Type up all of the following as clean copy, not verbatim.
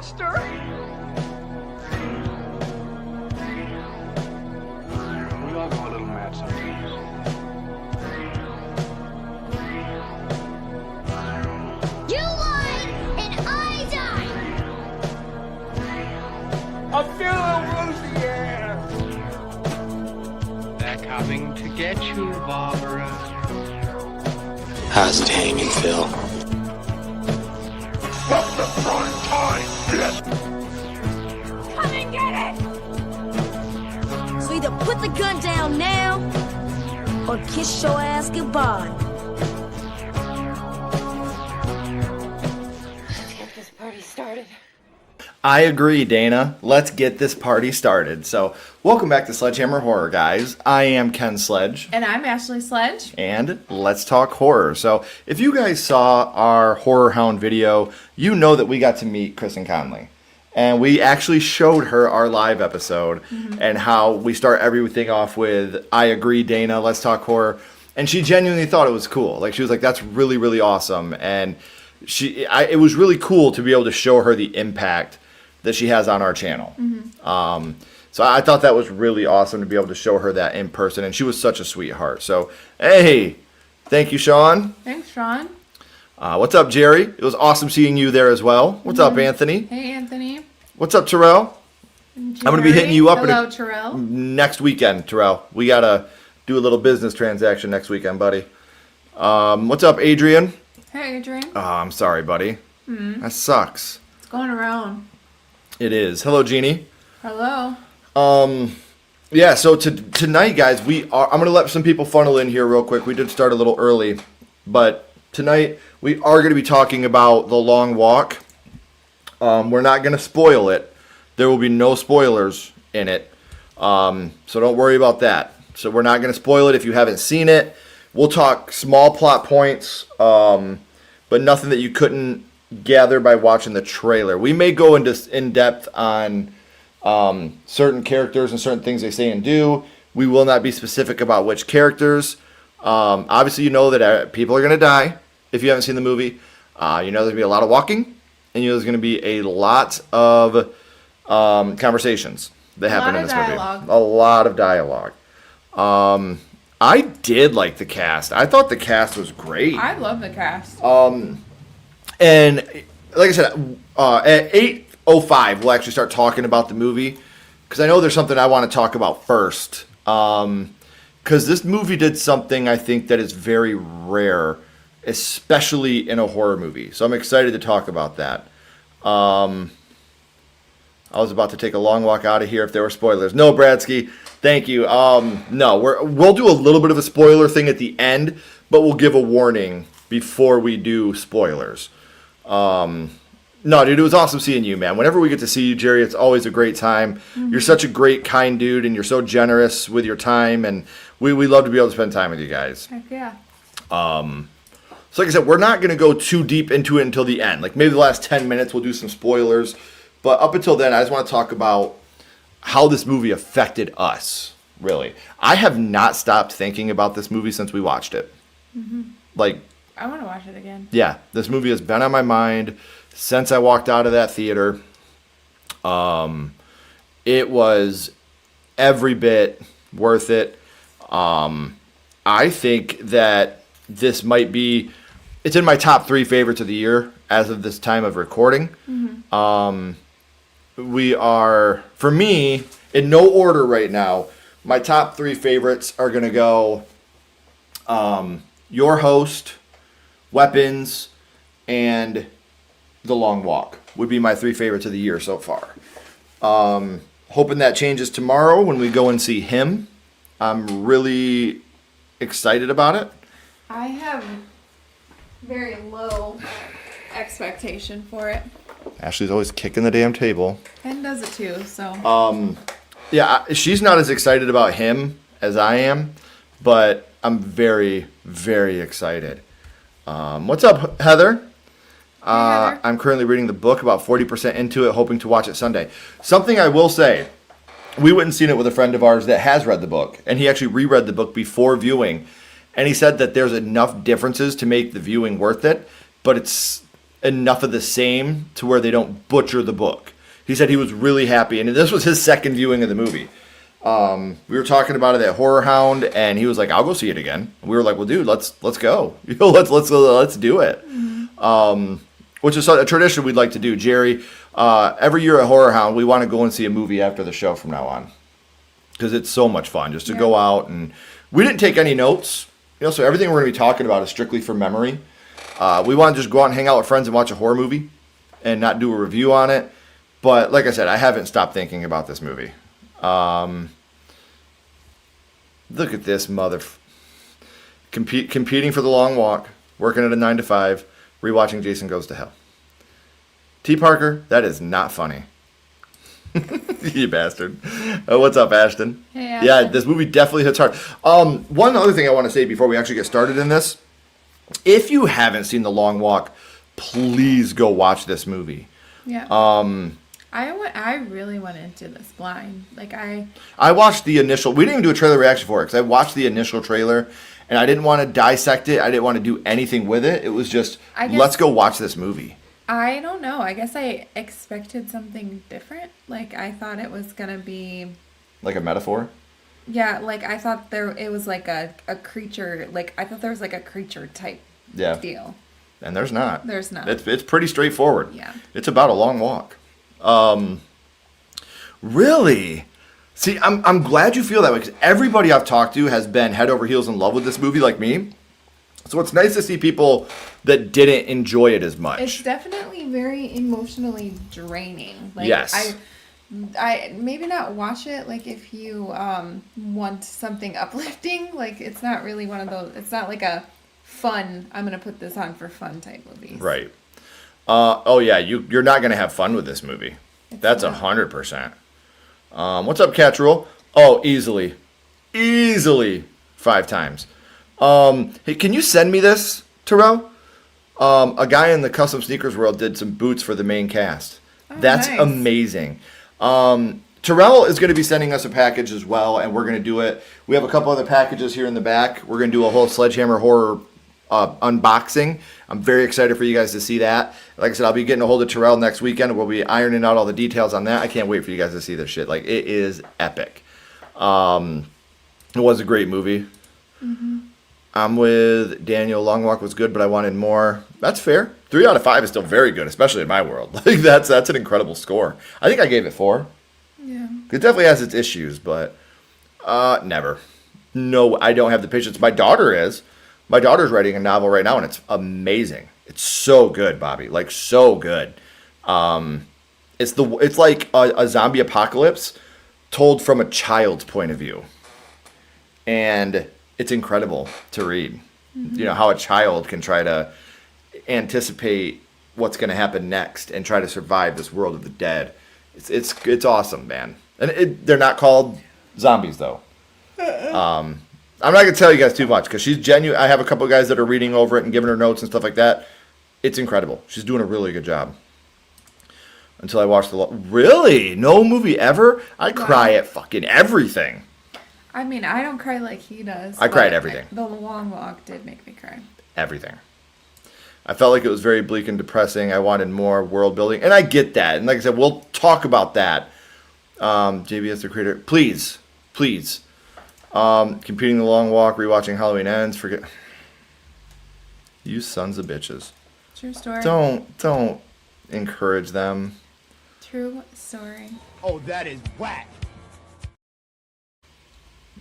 monster? We all go a little mad sometimes. You lied and I died! I'm feeling woozy, yeah! They're coming to get you, Barbara. How's it hanging, Phil? What's the prime time, bitch? Come and get it! So either put the gun down now, or kiss your ass goodbye. Let's get this party started. I agree, Dana. Let's get this party started. So, welcome back to Sledgehammer Horror, guys. I am Ken Sledge. And I'm Ashley Sledge. And let's talk horror. So, if you guys saw our Horror Hound video, you know that we got to meet Kristen Conley. And we actually showed her our live episode and how we start everything off with, I agree, Dana, let's talk horror. And she genuinely thought it was cool. Like, she was like, that's really, really awesome. And it was really cool to be able to show her the impact that she has on our channel. So I thought that was really awesome to be able to show her that in person, and she was such a sweetheart. So, hey, thank you, Sean. Thanks, Sean. What's up, Jerry? It was awesome seeing you there as well. What's up, Anthony? Hey, Anthony. What's up, Terrell? I'm going to be hitting you up Hello, Terrell. next weekend, Terrell. We got to do a little business transaction next weekend, buddy. What's up, Adrian? Hey, Adrian. Oh, I'm sorry, buddy. That sucks. It's going around. It is. Hello, Jeannie. Hello. Yeah, so tonight, guys, I'm going to let some people funnel in here real quick. We did start a little early, but tonight we are going to be talking about The Long Walk. We're not going to spoil it. There will be no spoilers in it, so don't worry about that. So we're not going to spoil it if you haven't seen it. We'll talk small plot points, but nothing that you couldn't gather by watching the trailer. We may go into in depth on certain characters and certain things they say and do. We will not be specific about which characters. Obviously, you know that people are going to die if you haven't seen the movie. You know there's going to be a lot of walking, and you know there's going to be a lot of conversations that happen in this movie. A lot of dialogue. I did like the cast. I thought the cast was great. I love the cast. And like I said, at 8:05, we'll actually start talking about the movie. Because I know there's something I want to talk about first. Because this movie did something I think that is very rare, especially in a horror movie. So I'm excited to talk about that. I was about to take a long walk out of here if there were spoilers. No, Bradsky, thank you. No, we'll do a little bit of a spoiler thing at the end, but we'll give a warning before we do spoilers. No, dude, it was awesome seeing you, man. Whenever we get to see you, Jerry, it's always a great time. You're such a great, kind dude, and you're so generous with your time, and we love to be able to spend time with you guys. Heck yeah. So like I said, we're not going to go too deep into it until the end. Like maybe the last 10 minutes we'll do some spoilers. But up until then, I just want to talk about how this movie affected us, really. I have not stopped thinking about this movie since we watched it. Like, I want to watch it again. yeah, this movie has been on my mind since I walked out of that theater. It was every bit worth it. I think that this might be, it's in my top 3 favorites of the year as of this time of recording. We are, for me, in no order right now, my top 3 favorites are going to go Your Host, Weapons, and The Long Walk would be my 3 favorites of the year so far. Hoping that changes tomorrow when we go and see Him. I'm really excited about it. I have very low expectation for it. Ashley's always kicking the damn table. Ken does it too, so. Yeah, she's not as excited about Him as I am, but I'm very, very excited. What's up, Heather? Heather. I'm currently reading the book, about 40% into it, hoping to watch it Sunday. Something I will say, we went and seen it with a friend of ours that has read the book, and he actually reread the book before viewing, and he said that there's enough differences to make the viewing worth it, but it's enough of the same to where they don't butcher the book. He said he was really happy, and this was his second viewing of the movie. We were talking about it at Horror Hound, and he was like, "I'll go see it again." We were like, "Well, dude, let's go. Let's do it." Which is a tradition we'd like to do, Jerry. Every year at Horror Hound, we want to go and see a movie after the show from now on, because it's so much fun just to go out. And we didn't take any notes, so everything we're going to be talking about is strictly from memory. We want to just go out and hang out with friends and watch a horror movie, and not do a review on it. But like I said, I haven't stopped thinking about this movie. Look at this competing for the long walk, working at a 9 to 5, rewatching Jason Goes to Hell. T. Parker, that is not funny. You bastard. What's up, Ashton? Hey, Ashton. Yeah, this movie definitely hits hard. One other thing I want to say before we actually get started in this, if you haven't seen The Long Walk, please go watch this movie. Yeah. I really went into this blind. I watched the initial. We didn't even do a trailer reaction for it because I watched the initial trailer, and I didn't want to dissect it. I didn't want to do anything with it. It was just, let's go watch this movie. I don't know. I guess I expected something different. I thought it was gonna be like a metaphor. Yeah, I thought it was like a creature. I thought there was a creature type deal. And there's not. There's not. It's pretty straightforward. Yeah. It's about a long walk. Really? See, I'm glad you feel that way, because everybody I've talked to has been head over heels in love with this movie like me. So it's nice to see people that didn't enjoy it as much. It's definitely very emotionally draining. Yes. I maybe not watch it if you want something uplifting. It's not really one of those. It's not like a fun, I'm gonna put this on for fun type movies. Right. Oh yeah, you're not gonna have fun with this movie. That's 100%. What's up, Catch Rule? Oh, easily 5 times. Hey, can you send me this, Terrell? A guy in the custom sneakers world did some boots for the main cast. Oh, that's nice. amazing. Terrell is going to be sending us a package as well, and we're going to do it. We have a couple other packages here in the back. We're going to do a whole Sledgehammer horror unboxing. I'm very excited for you guys to see that. Like I said, I'll be getting a hold of Terrell next weekend. We'll be ironing out all the details on that. I can't wait for you guys to see this shit. It is epic. It was a great movie. Mm-hmm. I'm with Daniel. Long Walk was good, but I wanted more. That's fair. 3 out of 5 is still very good, especially in my world. That's an incredible score. I think I gave it 4. Yeah. It definitely has its issues, but never. No, I don't have the patience. My daughter is. My daughter's writing a novel right now, and it's amazing. It's so good, Bobby. So good. It's like a zombie apocalypse told from a child's point of view. And it's incredible to read. Mm-hmm. How a child can try to anticipate what's going to happen next and try to survive this world of the dead. It's awesome, man. And they're not called zombies, though. I'm not going to tell you guys too much because she's genuine. I have a couple of guys that are reading over it and giving her notes and stuff like that. It's incredible. She's doing a really good job. Until I watch Really? No movie ever? I cry at fucking everything. I mean, I don't cry like he does. I cry at everything. The Long Walk did make me cry. Everything. I felt like it was very bleak and depressing. I wanted more world building. And I get that. And like I said, we'll talk about that. JBS, the creator. Please. Competing the Long Walk, rewatching Halloween Ends. Forget. You sons of bitches. True story. Don't encourage them. True story. Oh, that is whack.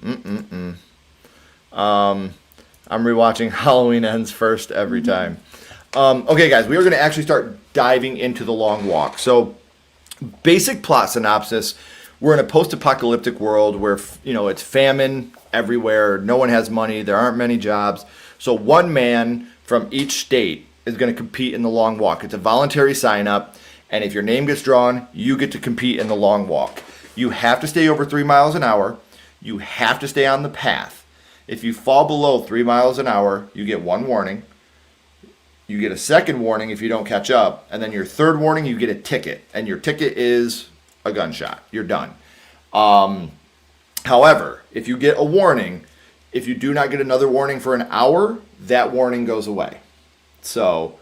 I'm rewatching Halloween Ends first every time. Okay, guys, we are going to actually start diving into The Long Walk. So, basic plot synopsis. We're in a post-apocalyptic world where, it's famine everywhere. No one has money. There aren't many jobs. So one man from each state is going to compete in the Long Walk. It's a voluntary sign-up. And if your name gets drawn, you get to compete in the Long Walk. You have to stay over 3 miles an hour. You have to stay on the path. If you fall below 3 miles an hour, you get 1 warning. You get a second warning if you don't catch up. And then your third warning, you get a ticket. And your ticket is a gunshot. You're done. However, if you get a warning, if you do not get another warning for an hour, that warning goes away. So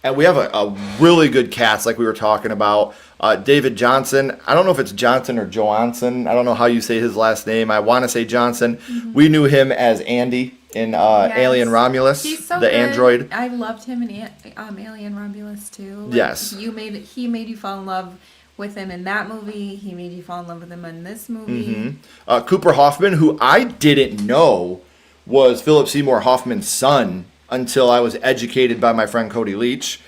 And we have a really good cast, like we were talking about. David Johnson. I don't know if it's Johnson or Johansson. I don't know how you say his last name. I want to say Johnson. Mm-hmm. We knew him as Andy in Alien Romulus, He's so the good. android. I loved him in Alien Romulus too. Like, yes. He made you fall in love with him in that movie. He made you fall in love with him in this movie. Mm-hmm. Cooper Hoffman, who I didn't know was Philip Seymour Hoffman's son until I was educated by my friend Cody Leach.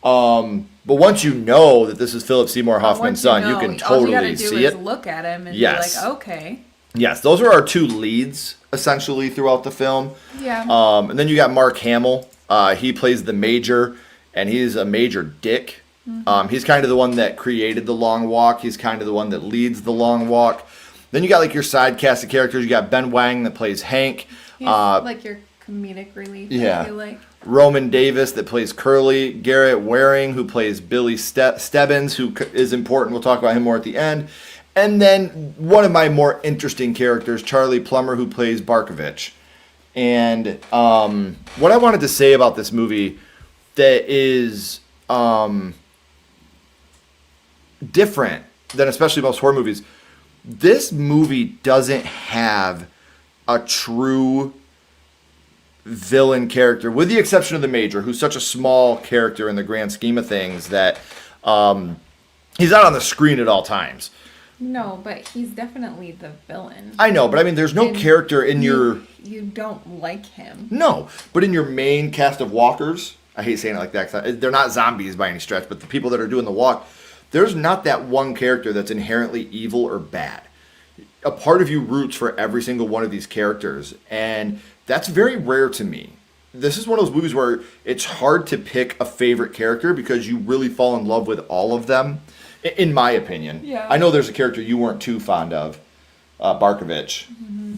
But once you know that this is Philip Seymour Hoffman's son, you can totally all you see gotta do it. is look at him and yes. be like, okay. Yes, those are our two leads essentially throughout the film. Yeah. And then you got Mark Hamill. He plays the Major, and he's a major dick. Mm-hmm. He's kind of the one that created the Long Walk. He's kind of the one that leads the Long Walk. Then you got like your side cast of characters. You got Ben Wang that plays Hank. He's like your comedic relief. Yeah. I feel like. Roman Davis that plays Curly. Garrett Waring who plays Billy Stebbins, who is important. We'll talk about him more at the end. And then one of my more interesting characters, Charlie Plummer, who plays Barkovich. And what I wanted to say about this movie that is different than especially most horror movies, this movie doesn't have a true villain character, with the exception of the Major, who's such a small character in the grand scheme of things that he's not on the screen at all times. No, but he's definitely the villain. I know, but I mean, there's no character in your... You don't like him. No, but in your main cast of walkers, I hate saying it like that, 'cause they're not zombies by any stretch, but the people that are doing the walk, there's not that one character that's inherently evil or bad. A part of you roots for every single one of these characters, and that's very rare to me. This is one of those movies where it's hard to pick a favorite character because you really fall in love with all of them, in my opinion. Yeah. I know there's a character you weren't too fond of, Barkovich,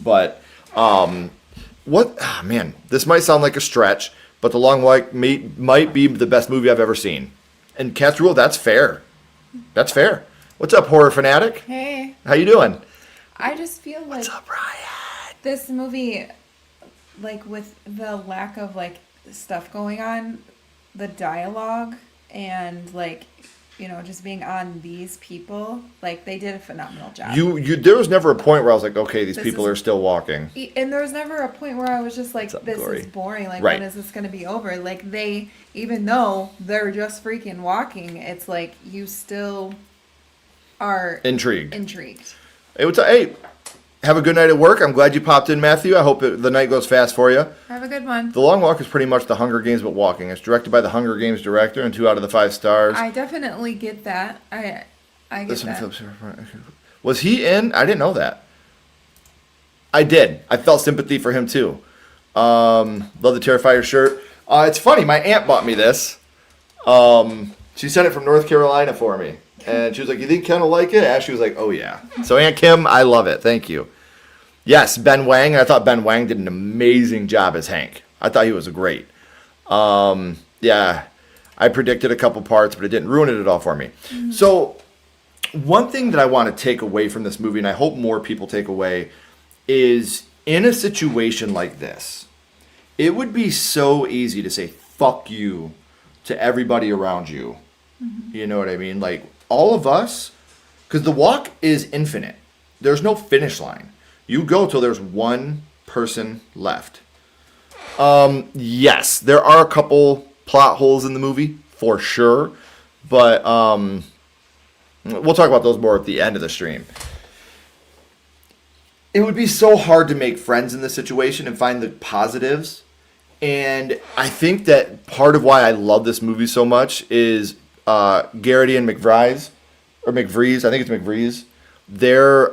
but man, this might sound like a stretch, but The Long Walk might be the best movie I've ever seen. And Cat's Rule, that's fair. That's fair. What's up, horror fanatic? Hey. How you doing? I just feel like What's up, Ryan? this movie, like with the lack of like stuff going on, the dialogue and like, you know, just being on these people, like they did a phenomenal job. There was never a point where I was like, okay, these This people is- are still walking. And there was never a point where I was just like, What's up, this Glory? is boring. Like, Right. when is this going to be over? Like, they, even though they're just freaking walking, it's like you still are Intrigued. intrigued. Hey, have a good night at work. I'm glad you popped in, Matthew. I hope the night goes fast for you. Have a good one. The Long Walk is pretty much the Hunger Games but walking. It's directed by the Hunger Games director, and 2 out of the 5 stars. I definitely get that. I get Listen, that. Phillips, was he in? I didn't know that. I did. I felt sympathy for him too. Love the Terrifier shirt. It's funny. My aunt bought me this. She sent it from North Carolina for me, and she was like, "You think Ken will like it?" Ashley was like, "Oh yeah." So Aunt Kim, I love it. Thank you. Yes, Ben Wang. I thought Ben Wang did an amazing job as Hank. I thought he was great. Yeah, I predicted a couple parts, but it didn't ruin it at all for me. Mm-hmm. So one thing that I want to take away from this movie, and I hope more people take away, is in a situation like this, it would be so easy to say, fuck you to everybody around you. Mm-hmm. You know what I mean? Like, all of us, because the walk is infinite. There's no finish line. You go till there's one person left. Yes, there are a couple plot holes in the movie, for sure. But we'll talk about those more at the end of the stream. It would be so hard to make friends in this situation and find the positives. And I think that part of why I love this movie so much is Garrity and McVries, or McVries, I think it's McVries, their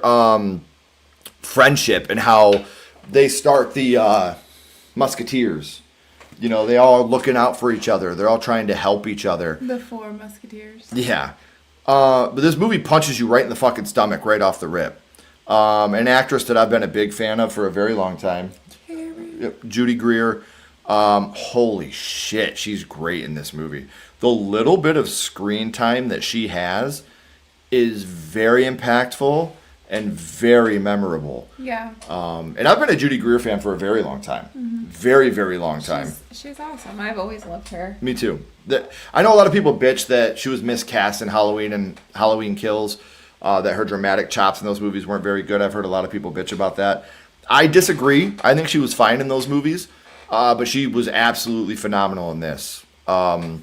friendship and how they start the Musketeers. You know, they all looking out for each other. They're all trying to help each other. The 4 Musketeers. Yeah. But this movie punches you right in the fucking stomach right off the rip. An actress that I've been a big fan of for a very long time. Judy Greer. Holy shit, she's great in this movie. The little bit of screen time that she has is very impactful, and very memorable. Yeah. And I've been a Judy Greer fan for a very long time. Very, very long time. She's awesome. I've always loved her. Me too. I know a lot of people bitch that she was miscast in Halloween and Halloween Kills, that her dramatic chops in those movies weren't very good. I've heard a lot of people bitch about that. I disagree. I think she was fine in those movies, but she was absolutely phenomenal in this. And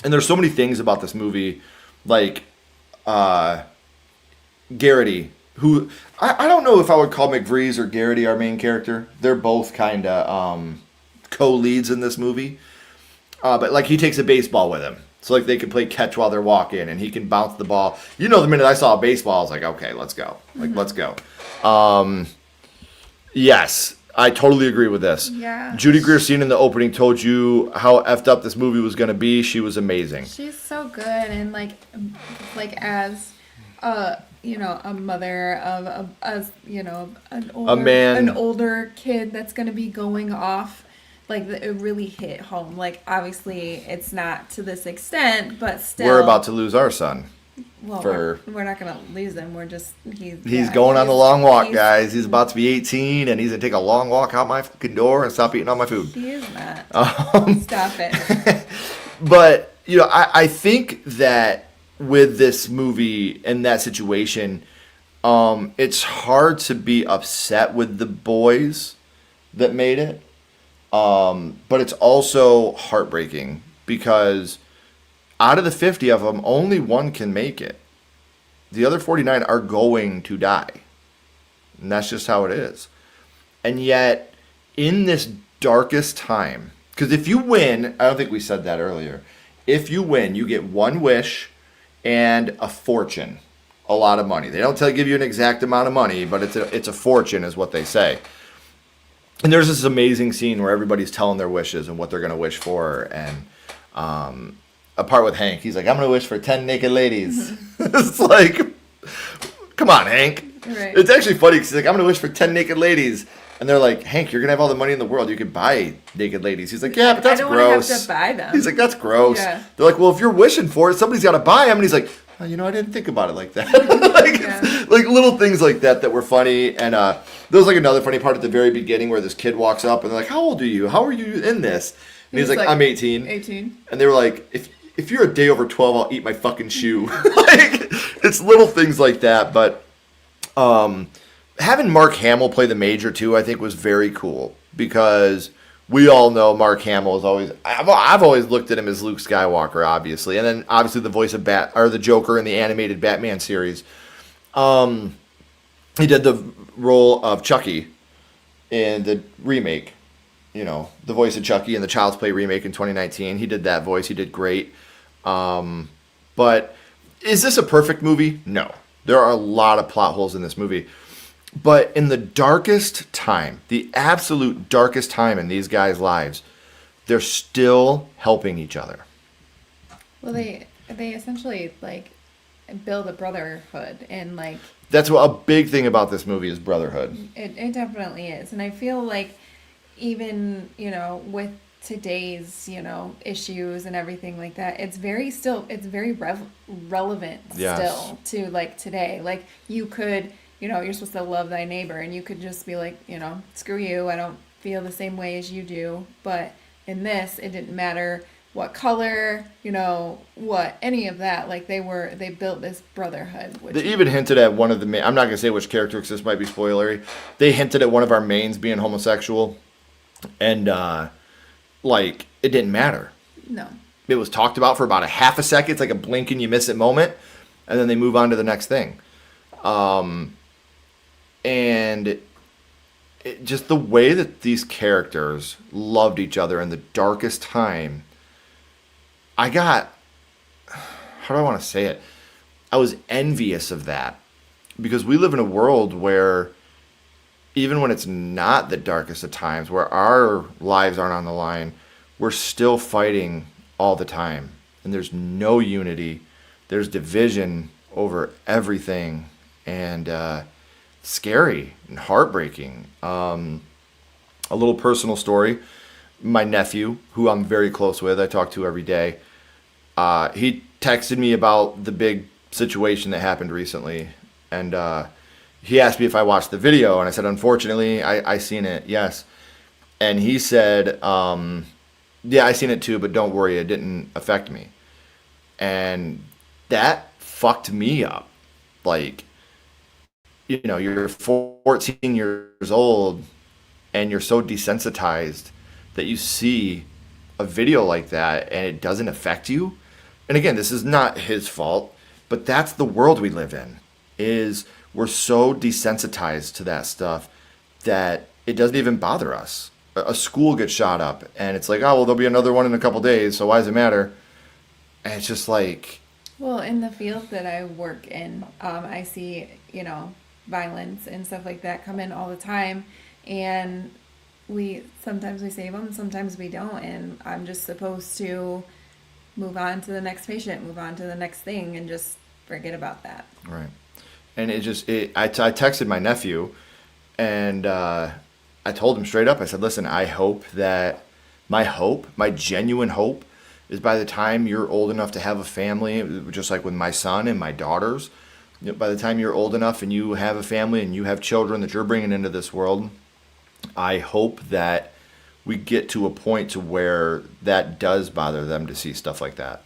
there's so many things about this movie, like Garrity, who I don't know if I would call McVrees or Garrity our main character. They're both kind of co-leads in this movie. But like he takes a baseball with him. So like they can play catch while they're walking and he can bounce the ball. You know, the minute I saw a baseball, I was like, okay, let's go. Let's go. Yes, I totally agree with this. Yeah. Judy Greer scene in the opening told you how effed up this movie was going to be. She was amazing. She's so good, and like as a mother of an older kid that's going to be going off, like it really hit home. Like obviously it's not to this extent, but still we're about to lose our son. Well, we're not going to lose him. We're just he's going on the long walk, guys. He's about to be 18, and he's going to take a long walk out my fucking door and stop eating all my food. He is not. Stop it. But I think that with this movie and that situation, it's hard to be upset with the boys that made it, but it's also heartbreaking because out of the 50 of them, only one can make it. The other 49 are going to die. And that's just how it is. And yet, in this darkest time, because if you win, I don't think we said that earlier, if you win, you get one wish and a fortune. A lot of money. They don't give you an exact amount of money, but it's a fortune is what they say. And there's this amazing scene where everybody's telling their wishes and what they're going to wish for. And a part with Hank. He's like, I'm going to wish for 10 naked ladies. It's like, come on, Hank. Right. It's actually funny because he's like, I'm going to wish for 10 naked ladies. And they're like, Hank, you're going to have all the money in the world. You could buy naked ladies. He's like, yeah, but that's gross. I don't want to have to buy them. He's like, that's gross. Yeah. They're like, well, if you're wishing for it, somebody's got to buy them. And he's like, oh, I didn't think about it like that. Like little things like that were funny. And there was like another funny part at the very beginning where this kid walks up and they're like, how old are you? How are you in this? And he's like, I'm 18. 18. And they were like, if you're a day over 12, I'll eat my fucking shoe. Like, it's little things like that. But having Mark Hamill play the Major, too, I think was very cool. Because we all know Mark Hamill is always... I've always looked at him as Luke Skywalker, obviously. And then, obviously, the voice of the Joker in the animated Batman series. He did the role of Chucky in the remake. The voice of Chucky in the Child's Play remake in 2019. He did that voice. He did great. But is this a perfect movie? No. There are a lot of plot holes in this movie. But in the darkest time, the absolute darkest time in these guys' lives, they're still helping each other. Well, they essentially, build a brotherhood and, That's what a big thing about this movie is brotherhood. It definitely is. And I feel like even, with today's, issues and everything like that, it's very relevant still to, today. You could... you're supposed to love thy neighbor, and you could just be like, screw you, I don't feel the same way as you do. But in this, it didn't matter what color, what, any of that. They built this brotherhood. They even hinted at one of the main, I'm not going to say which character because this might be spoilery. They hinted at one of our mains being homosexual, and, it didn't matter. No. It was talked about for about a half a second. It's like a blink and you miss it moment, and then they move on to the next thing. And just the way that these characters loved each other in the darkest time, how do I want to say it? I was envious of that because we live in a world where even when it's not the darkest of times, where our lives aren't on the line, we're still fighting all the time. And there's no unity. There's division over everything. And, scary and heartbreaking. A little personal story. My nephew, who I'm very close with, I talk to every day, he texted me about the big situation that happened recently. And he asked me if I watched the video, and I said, unfortunately, I seen it, yes. And he said, yeah, I seen it too, but don't worry, it didn't affect me. And that fucked me up. Like, you know, you're 14 years old, and you're so desensitized that you see a video like that, and it doesn't affect you. And again, this is not his fault, but that's the world we live in, is we're so desensitized to that stuff that it doesn't even bother us. A school gets shot up, and it's like, oh, well, there'll be another one in a couple days, so why does it matter? And it's just like... Well, in the field that I work in, I see, you know, violence and stuff like that come in all the time, and sometimes we save them, sometimes we don't, and I'm just supposed to move on to the next patient, move on to the next thing, and just forget about that. Right. And I texted my nephew, and I told him straight up, I said, listen, I hope that my genuine hope is by the time you're old enough to have a family, just like with my son and my daughters, by the time you're old enough and you have a family and you have children that you're bringing into this world, I hope that we get to a point to where that does bother them to see stuff like that.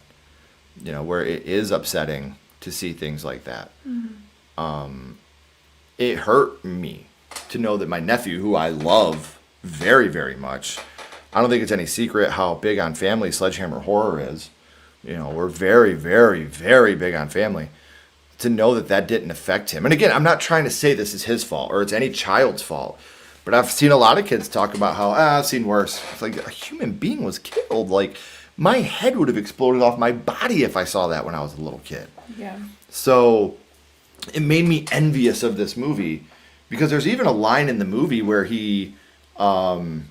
You know, where it is upsetting to see things like that. Mm-hmm. It hurt me to know that my nephew, who I love very, very much, I don't think it's any secret how big on family Sledgehammer Horror is. You know, we're very, very, very big on family. To know that that didn't affect him. And again, I'm not trying to say this is his fault or it's any child's fault. But I've seen a lot of kids talk about how, I've seen worse. It's like a human being was killed. Like, my head would have exploded off my body if I saw that when I was a little kid. Yeah. So it made me envious of this movie, because there's even a line in the movie where he, one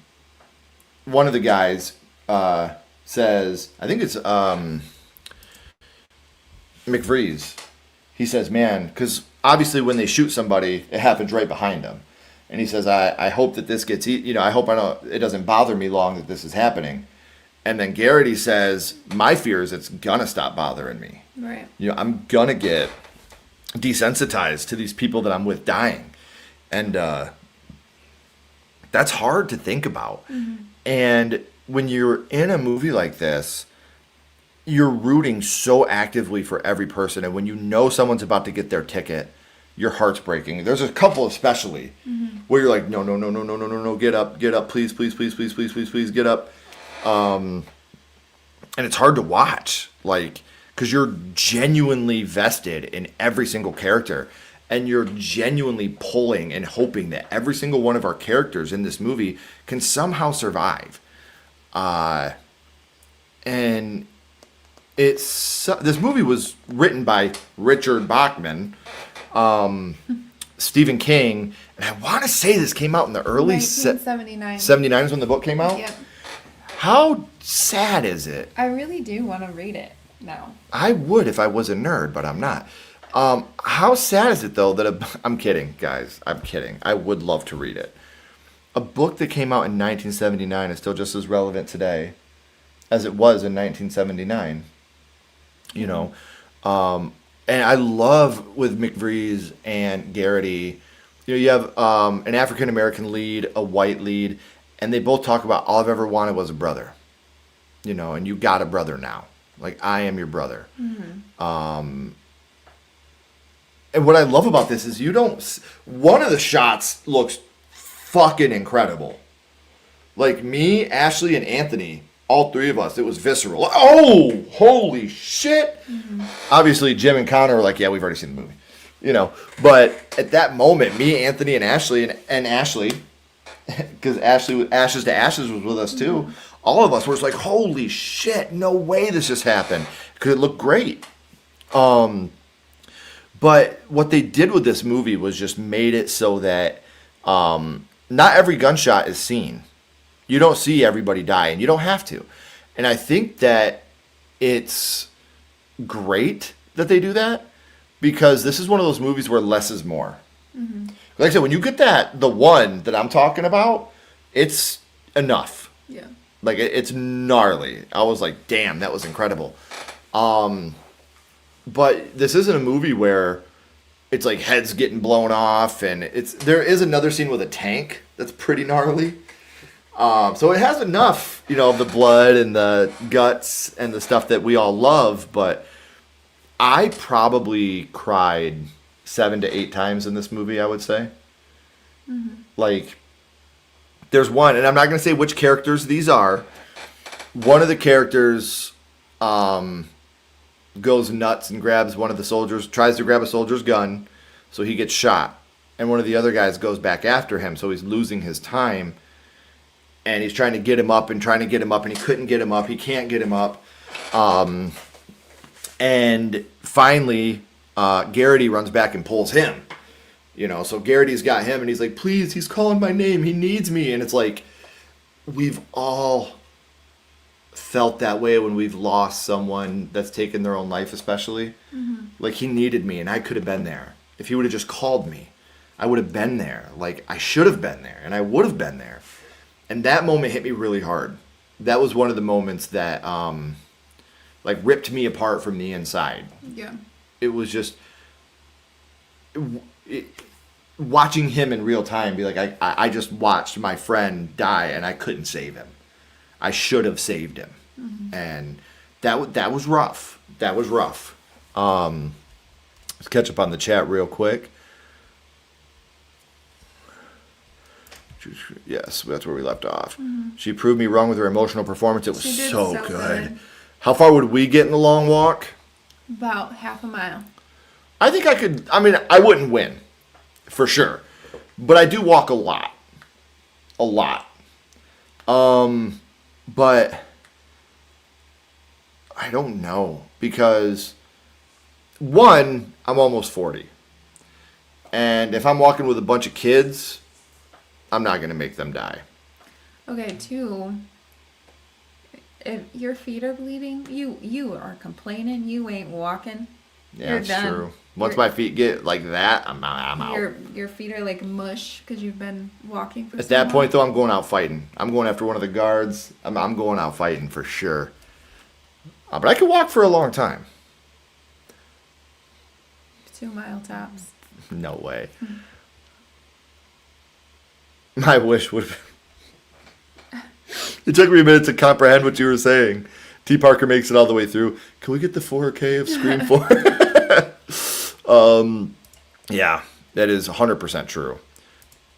of the guys says, I think it's McVries. He says, man, because obviously when they shoot somebody, it happens right behind them. And he says, I hope that this gets, I hope it doesn't bother me long that this is happening. And then Garrity says, my fear is it's going to stop bothering me. Right. I'm going to get desensitized to these people that I'm with dying. And that's hard to think about. Mm-hmm. And when you're in a movie like this, you're rooting so actively for every person. And when you know someone's about to get their ticket, your heart's breaking. There's a couple especially where you're like, no, get up, please, get up. And it's hard to watch, like, because you're genuinely vested in every single character. And you're genuinely pulling and hoping that every single one of our characters in this movie can somehow survive. And this movie was written by Richard Bachman, Stephen King, and I want to say this came out in the early 1979. 79 is when the book came out? Yep. How sad is it? I really do want to read it now. I would if I was a nerd, but I'm not. How sad is it, though, that I'm kidding, guys. I'm kidding. I would love to read it. A book that came out in 1979 is still just as relevant today as it was in 1979. You know, and I love with McVries and Garrity, you have an African American lead, a white lead, and they both talk about all I've ever wanted was a brother. You know, and you got a brother now. Like, I am your brother. Mm-hmm. And what I love about this is one of the shots looks fucking incredible. Like, me, Ashley, and Anthony, all three of us, it was visceral. Oh, holy shit. Mm-hmm. Obviously, Jim and Connor were like, yeah, we've already seen the movie. You know, but at that moment, me, Anthony, and Ashley, and Ashley, because Ashley, Ashes to Ashes was with us too, mm-hmm. all of us were just like, holy shit, no way this just happened. Because it looked great. But what they did with this movie was just made it so that not every gunshot is seen. You don't see everybody die, and you don't have to. And I think that it's great that they do that, because this is one of those movies where less is more. Mm-hmm. Like I said, when you get the one that I'm talking about, it's enough. Yeah. Like, it's gnarly. I was like, damn, that was incredible. But this isn't a movie where it's like heads getting blown off, and there is another scene with a tank that's pretty gnarly. So it has enough, of the blood and the guts and the stuff that we all love, but I probably cried 7 to 8 times in this movie, I would say. Mm-hmm. Like, there's one, and I'm not going to say which characters these are. One of the characters goes nuts and grabs one of the soldiers, tries to grab a soldier's gun, so he gets shot. And one of the other guys goes back after him, so he's losing his time. And he's trying to get him up, and he couldn't get him up. He can't get him up. And finally, Garrity runs back and pulls him. So Garrity's got him, and he's like, please, he's calling my name. He needs me. And it's like, we've all felt that way when we've lost someone that's taken their own life, especially. Mm-hmm. Like, he needed me, and I could have been there. If he would have just called me, I would have been there. Like, I should have been there, and I would have been there. And that moment hit me really hard. That was one of the moments that, ripped me apart from the inside. Yeah. It was just watching him in real time. Be like, I just watched my friend die, and I couldn't save him. I should have saved him. Mm-hmm. And that was rough. That was rough. Let's catch up on the chat real quick. Yes, that's where we left off. Mm-hmm. She proved me wrong with her emotional performance. It was so good. How far would we get in the long walk? About half a mile. I think I could. I mean, I wouldn't win, for sure. But I do walk a lot. A lot. But I don't know. Because, one, I'm almost 40. And if I'm walking with a bunch of kids, I'm not going to make them die. Okay, 2, if your feet are bleeding, you are complaining, you ain't walking. Yeah, you're done. True. Once my feet get like that, I'm out. Your feet are like mush because you've been walking for At that point, though, I'm going out fighting. I'm going after one of the guards. I'm going out fighting for sure. But I could walk for a long time. 2 mile tops. No way. My wish would have... It took me a minute to comprehend what you were saying. T. Parker makes it all the way through. Can we get the 4K of Scream 4? Yeah, that is 100% true.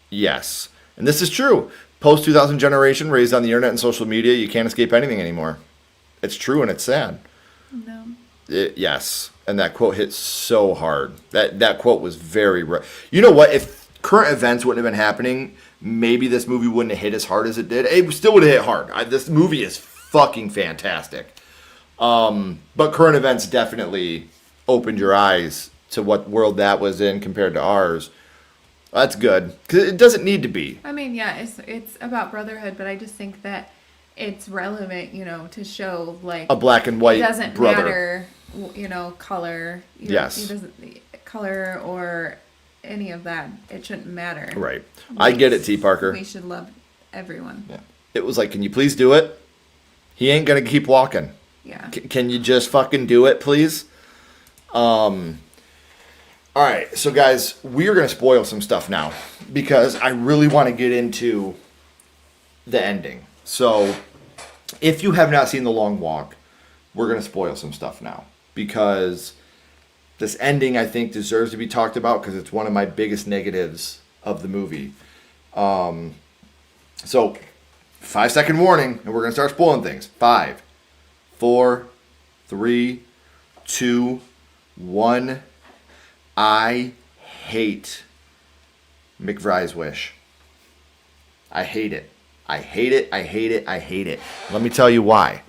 Yes. And this is true. Post-2000 generation raised on the internet and social media, you can't escape anything anymore. It's true and it's sad. No. Yes. And that quote hit so hard. That quote was very... You know what? If current events wouldn't have been happening, maybe this movie wouldn't have hit as hard as it did. It still would have hit hard. This movie is fucking fantastic. But current events definitely opened your eyes to what world that was in compared to ours. That's good. Because it doesn't need to be. I mean, yeah, it's about brotherhood, but I just think that it's relevant, to show, like... A black and white brother. It doesn't matter, color. Yes. It doesn't... Color or... any of that, it shouldn't matter. Right. I get it, T. Parker. We should love everyone. Yeah. It was like, can you please do it? He ain't gonna keep walking. Yeah. Can you just fucking do it, please? All right, so guys, we are gonna spoil some stuff now because I really want to get into the ending. So, if you have not seen The Long Walk, we're gonna spoil some stuff now because this ending, I think, deserves to be talked about because it's one of my biggest negatives of the movie. So, 5-second warning, and we're going to start spoiling things. 5, 4, 3, 2, 1. I hate McBride's wish. I hate it. I hate it. I hate it. I hate it. Let me tell you why.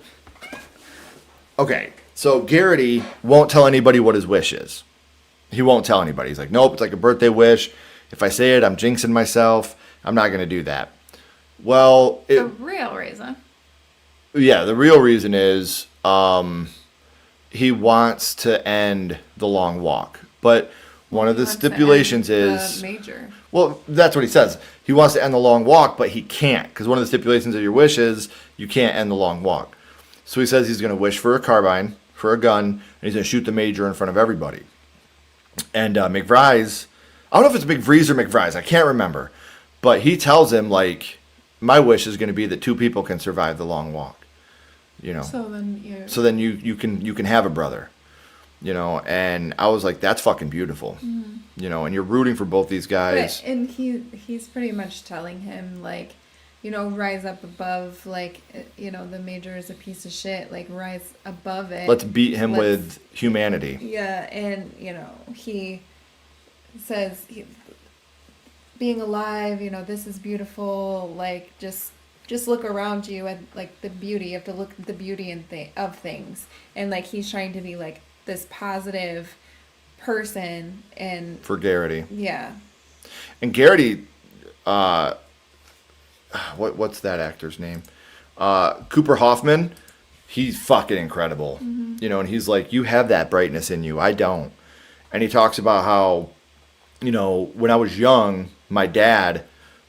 Okay. So Garrity won't tell anybody what his wish is. He won't tell anybody. He's like, nope, it's like a birthday wish. If I say it, I'm jinxing myself. I'm not going to do that. Well, the real reason. Yeah, the real reason is he wants to end the long walk. But one of the stipulations is... major. Well, that's what he says. He wants to end the long walk, but he can't. Because one of the stipulations of your wish is you can't end the long walk. So he says he's going to wish for a carbine, for a gun, and he's going to shoot the major in front of everybody. And McVries, I don't know if it's McVries or McVries, I can't remember. But he tells him, like, my wish is going to be that two people can survive the long walk. You know. So then you can have a brother. You know, and I was like, that's fucking beautiful. You know, and you're rooting for both these guys. But, and he's pretty much telling him, like, you know, rise up above, like, you know, the major is a piece of shit, like, rise above it. Let's beat him with humanity. Yeah, and, you know, he says, being alive, you know, this is beautiful, like, just look around you at, like, the beauty. You have to look at the beauty of things. And, like, he's trying to be, like, this positive person. And for Garrity. Yeah. And Garrity, what's that actor's name? Cooper Hoffman. He's fucking incredible. You know, and he's like, you have that brightness in you. I don't. And he talks about how, you know, when I was young, my dad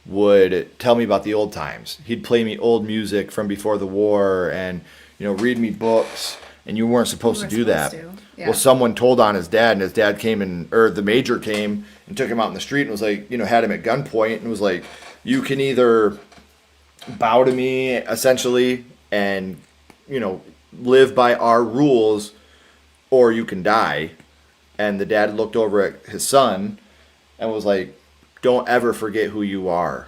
would tell me about the old times. He'd play me old music from before the war and, you know, read me books. And you weren't supposed to do that. Yeah. Well, someone told on his dad, and his dad the major came and took him out in the street and was like, you know, had him at gunpoint and was like, you can either bow to me, essentially, and, you know, live by our rules, or you can die. And the dad looked over at his son and was like, don't ever forget who you are.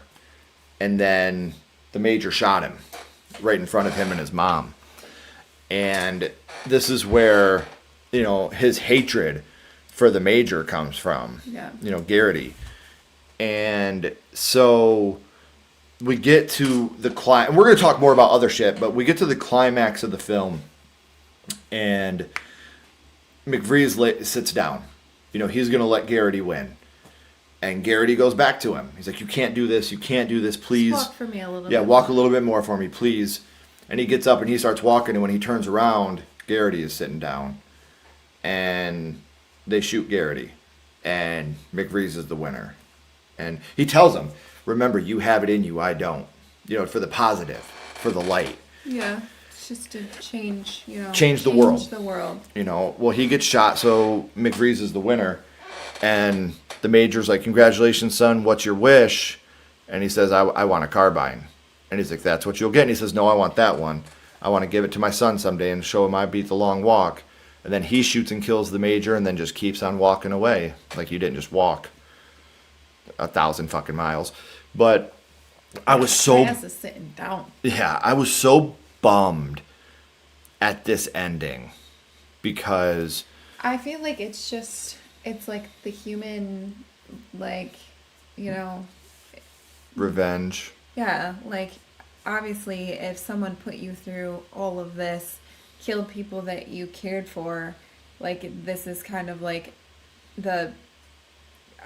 And then the major shot him right in front of him and his mom. And this is where, you know, his hatred for the major comes from. Yeah. You know, Garrity. And so we get to the and we're going to talk more about other shit, but we get to the climax of the film, and McVries sits down. You know, he's going to let Garrity win. And Garrity goes back to him. He's like, you can't do this. You can't do this. Please. Just walk for me a little bit. Yeah, walk a little bit more for me, please. And he gets up and he starts walking, and when he turns around, Garrity is sitting down. And they shoot Garrity. And McVries is the winner. And he tells him, remember, you have it in you, I don't. You know, for the positive, for the light. Yeah, it's just to change, you know. Change the world. Change the world. You know, well, he gets shot, so McVries is the winner. And the major's like, congratulations, son, what's your wish? And he says, I want a carbine. And he's like, that's what you'll get. And he says, no, I want that one. I want to give it to my son someday and show him I beat the long walk. And then he shoots and kills the major and then just keeps on walking away. Like you didn't just walk 1,000 fucking miles. But I was so... My ass is sitting down. Yeah, I was so bummed at this ending. Because... I feel like it's like the human, like, you know... Revenge. Yeah, like, obviously, if someone put you through all of this, killed people that you cared for, like, this is kind of like the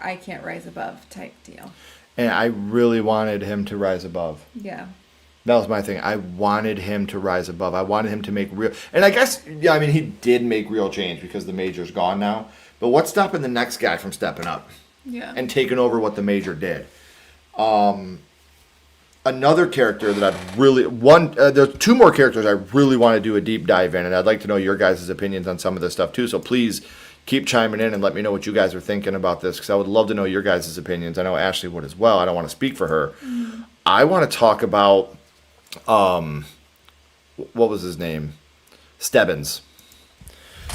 I can't rise above type deal. And I really wanted him to rise above. Yeah. That was my thing. I wanted him to rise above. I wanted him to make real... And I guess, yeah, I mean, he did make real change because the major's gone now. But what's stopping the next guy from stepping up? Yeah. And taking over what the major did? Another character that I'd really... there's two more characters I really want to do a deep dive in, and I'd like to know your guys' opinions on some of this stuff too. So please keep chiming in and let me know what you guys are thinking about this, because I would love to know your guys' opinions. I know Ashley would as well. I don't want to speak for her. Mm-hmm. I want to talk about... what was his name? Stebbins.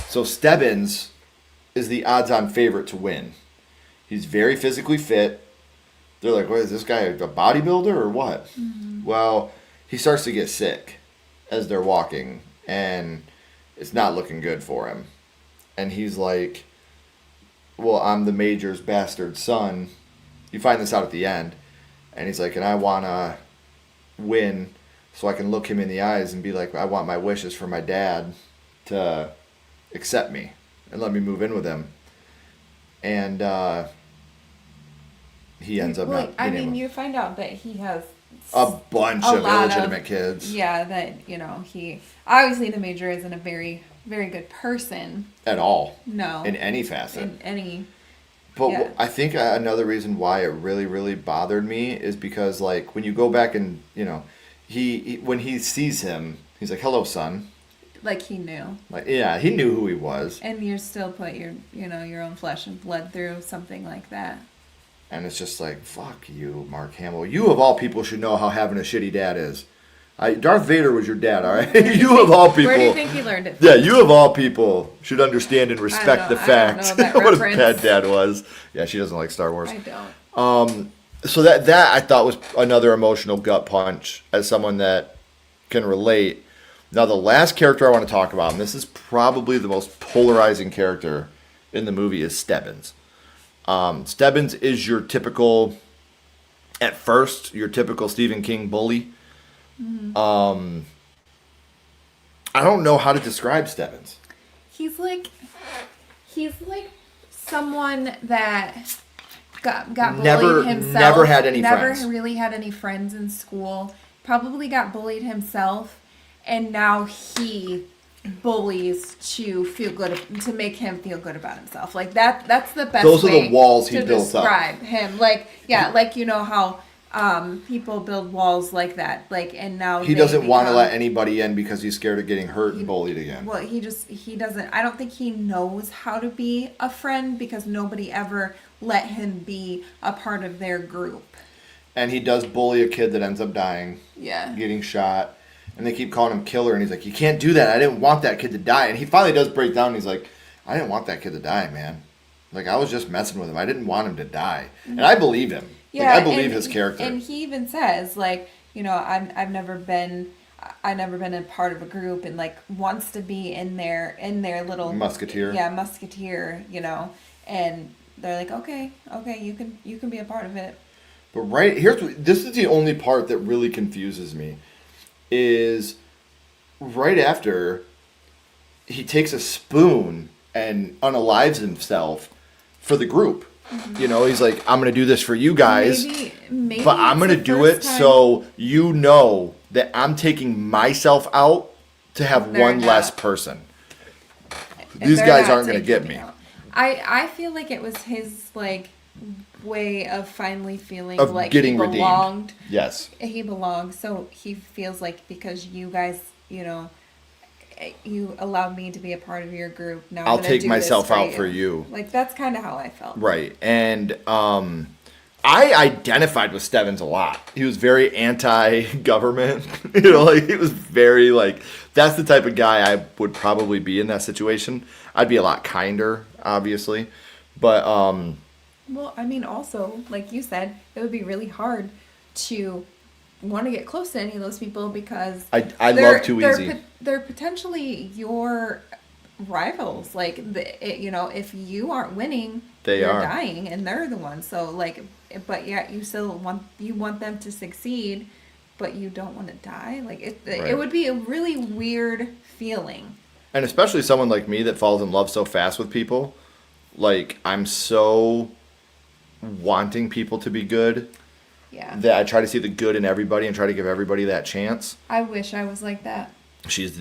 So Stebbins is the odds-on favorite to win. He's very physically fit. They're like, what, is this guy a bodybuilder or what? Mm-hmm. Well, he starts to get sick as they're walking, and it's not looking good for him. And he's like, well, I'm the major's bastard son. You find this out at the end. And he's like, and I want to win so I can look him in the eyes and be like, I want my wishes for my dad to accept me and let me move in with him. And he ends up not. I mean, you find out that he has a bunch of illegitimate kids. Yeah, that, you know, he obviously the major isn't a very, very good person at all. No, in any facet. In any. But yeah. I think another reason why it really, really bothered me is because, like, when you go back and, you know, he when he sees him, he's like, hello, son. Like he knew. Like, yeah, he knew who he was. And you still put your, your own flesh and blood through something like that. And it's just like, fuck you, Mark Hamill. You of all people should know how having a shitty dad is. Darth Vader was your dad, all right? You of all people. Where do you think he learned it from? Yeah, you of all people should understand and respect the fact what a bad dad was. Yeah, she doesn't like Star Wars. I don't. So that I thought was another emotional gut punch as someone that can relate. Now, the last character I want to talk about, and this is probably the most polarizing character in the movie, is Stebbins. Stebbins is your typical Stephen King bully. I don't know how to describe Stebbins. He's like someone that got bullied himself. Never had any friends. Never really had any friends in school. Probably got bullied himself, and now he bullies to feel good, to make him feel good about himself. Like that's the best. Those way are the walls he to built describe up. him. Like like how people build walls like that. Like, and now he doesn't want to let anybody in because he's scared of getting hurt and bullied again. Well, he doesn't. I don't think he knows how to be a friend because nobody ever let him be a part of their group. And he does bully a kid that ends up dying. Yeah. Getting shot. And they keep calling him killer. And he's like, you can't do that. I didn't want that kid to die. And he finally does break down. And he's like, I didn't want that kid to die, man. Like, I was just messing with him. I didn't want him to die. And I believe him. Yeah, like, I believe his character. And he even says, like, I've never been a part of a group and like wants to be in their little musketeer. Yeah, musketeer, and they're like, okay, you can be a part of it. But this is the only part that really confuses me, is right after he takes a spoon and unalives himself for the group. Mm-hmm. He's like, I'm going to do this for you guys, maybe but I'm going to do it so you know that I'm taking myself out to have one less person. These guys aren't going to get me. I feel like it was his like way of finally feeling of like getting he belonged. Redeemed. Yes. He belongs, so he feels like because you guys, you allowed me to be a part of your group. Now I'll take myself out for you. Like that's kind of how I felt. Right. And I identified with Stebbins a lot. He was very anti-government. He was very that's the type of guy I would probably be in that situation. I'd be a lot kinder, obviously. But well, I mean, also, like you said, it would be really hard to want to get close to any of those people because I love too easy. They're potentially your rivals. Like, if you aren't winning, you're dying, and they're the ones. So, but yet you still want them to succeed, but you don't want to die. Like, it would be a really weird feeling. And especially someone like me that falls in love so fast with people. Like, I'm so wanting people to be good. Yeah. That I try to see the good in everybody and try to give everybody that chance. I wish I was like that.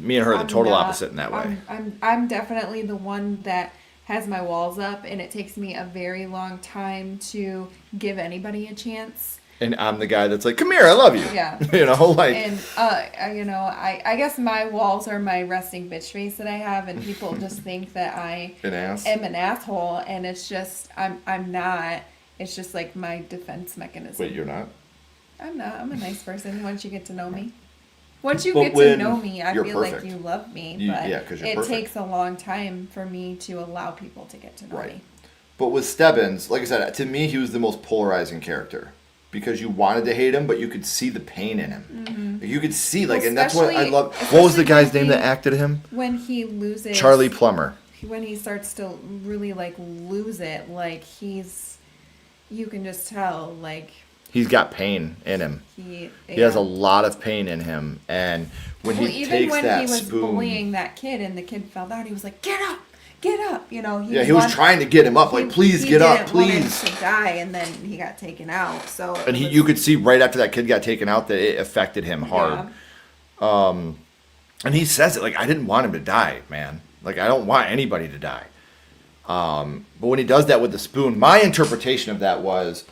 Me and her are the total opposite in that way. I'm definitely the one that has my walls up, and it takes me a very long time to give anybody a chance. And I'm the guy that's like, come here, I love you. Yeah. And I guess my walls are my resting bitch face that I have, and people just think that I am an asshole, and it's just I'm not. It's just like my defense mechanism. Wait, you're not? I'm not. I'm a nice person once you get to know me. Once you get to know me, I feel like you love me. But it takes a long time for me to allow people to get to know me. But with Stebbins, like I said, to me, he was the most polarizing character. Because you wanted to hate him, but you could see the pain in him. Mm-hmm. You could see, and that's what I love. What was the guy's name that acted him? When he loses... Charlie Plummer. When he starts to really, lose it, you can just tell, he's got pain in him. He has a lot of pain in him, and when he takes that spoon... Even when he was bullying that kid and the kid fell down, he was like, get up! Get up! He was trying to get him up, please get up, please. He didn't want him to die, and then he got taken out, so... And you could see right after that kid got taken out that it affected him hard. Yeah. And he says it, I didn't want him to die, man. I don't want anybody to die. But when he does that with the spoon, my interpretation of that was,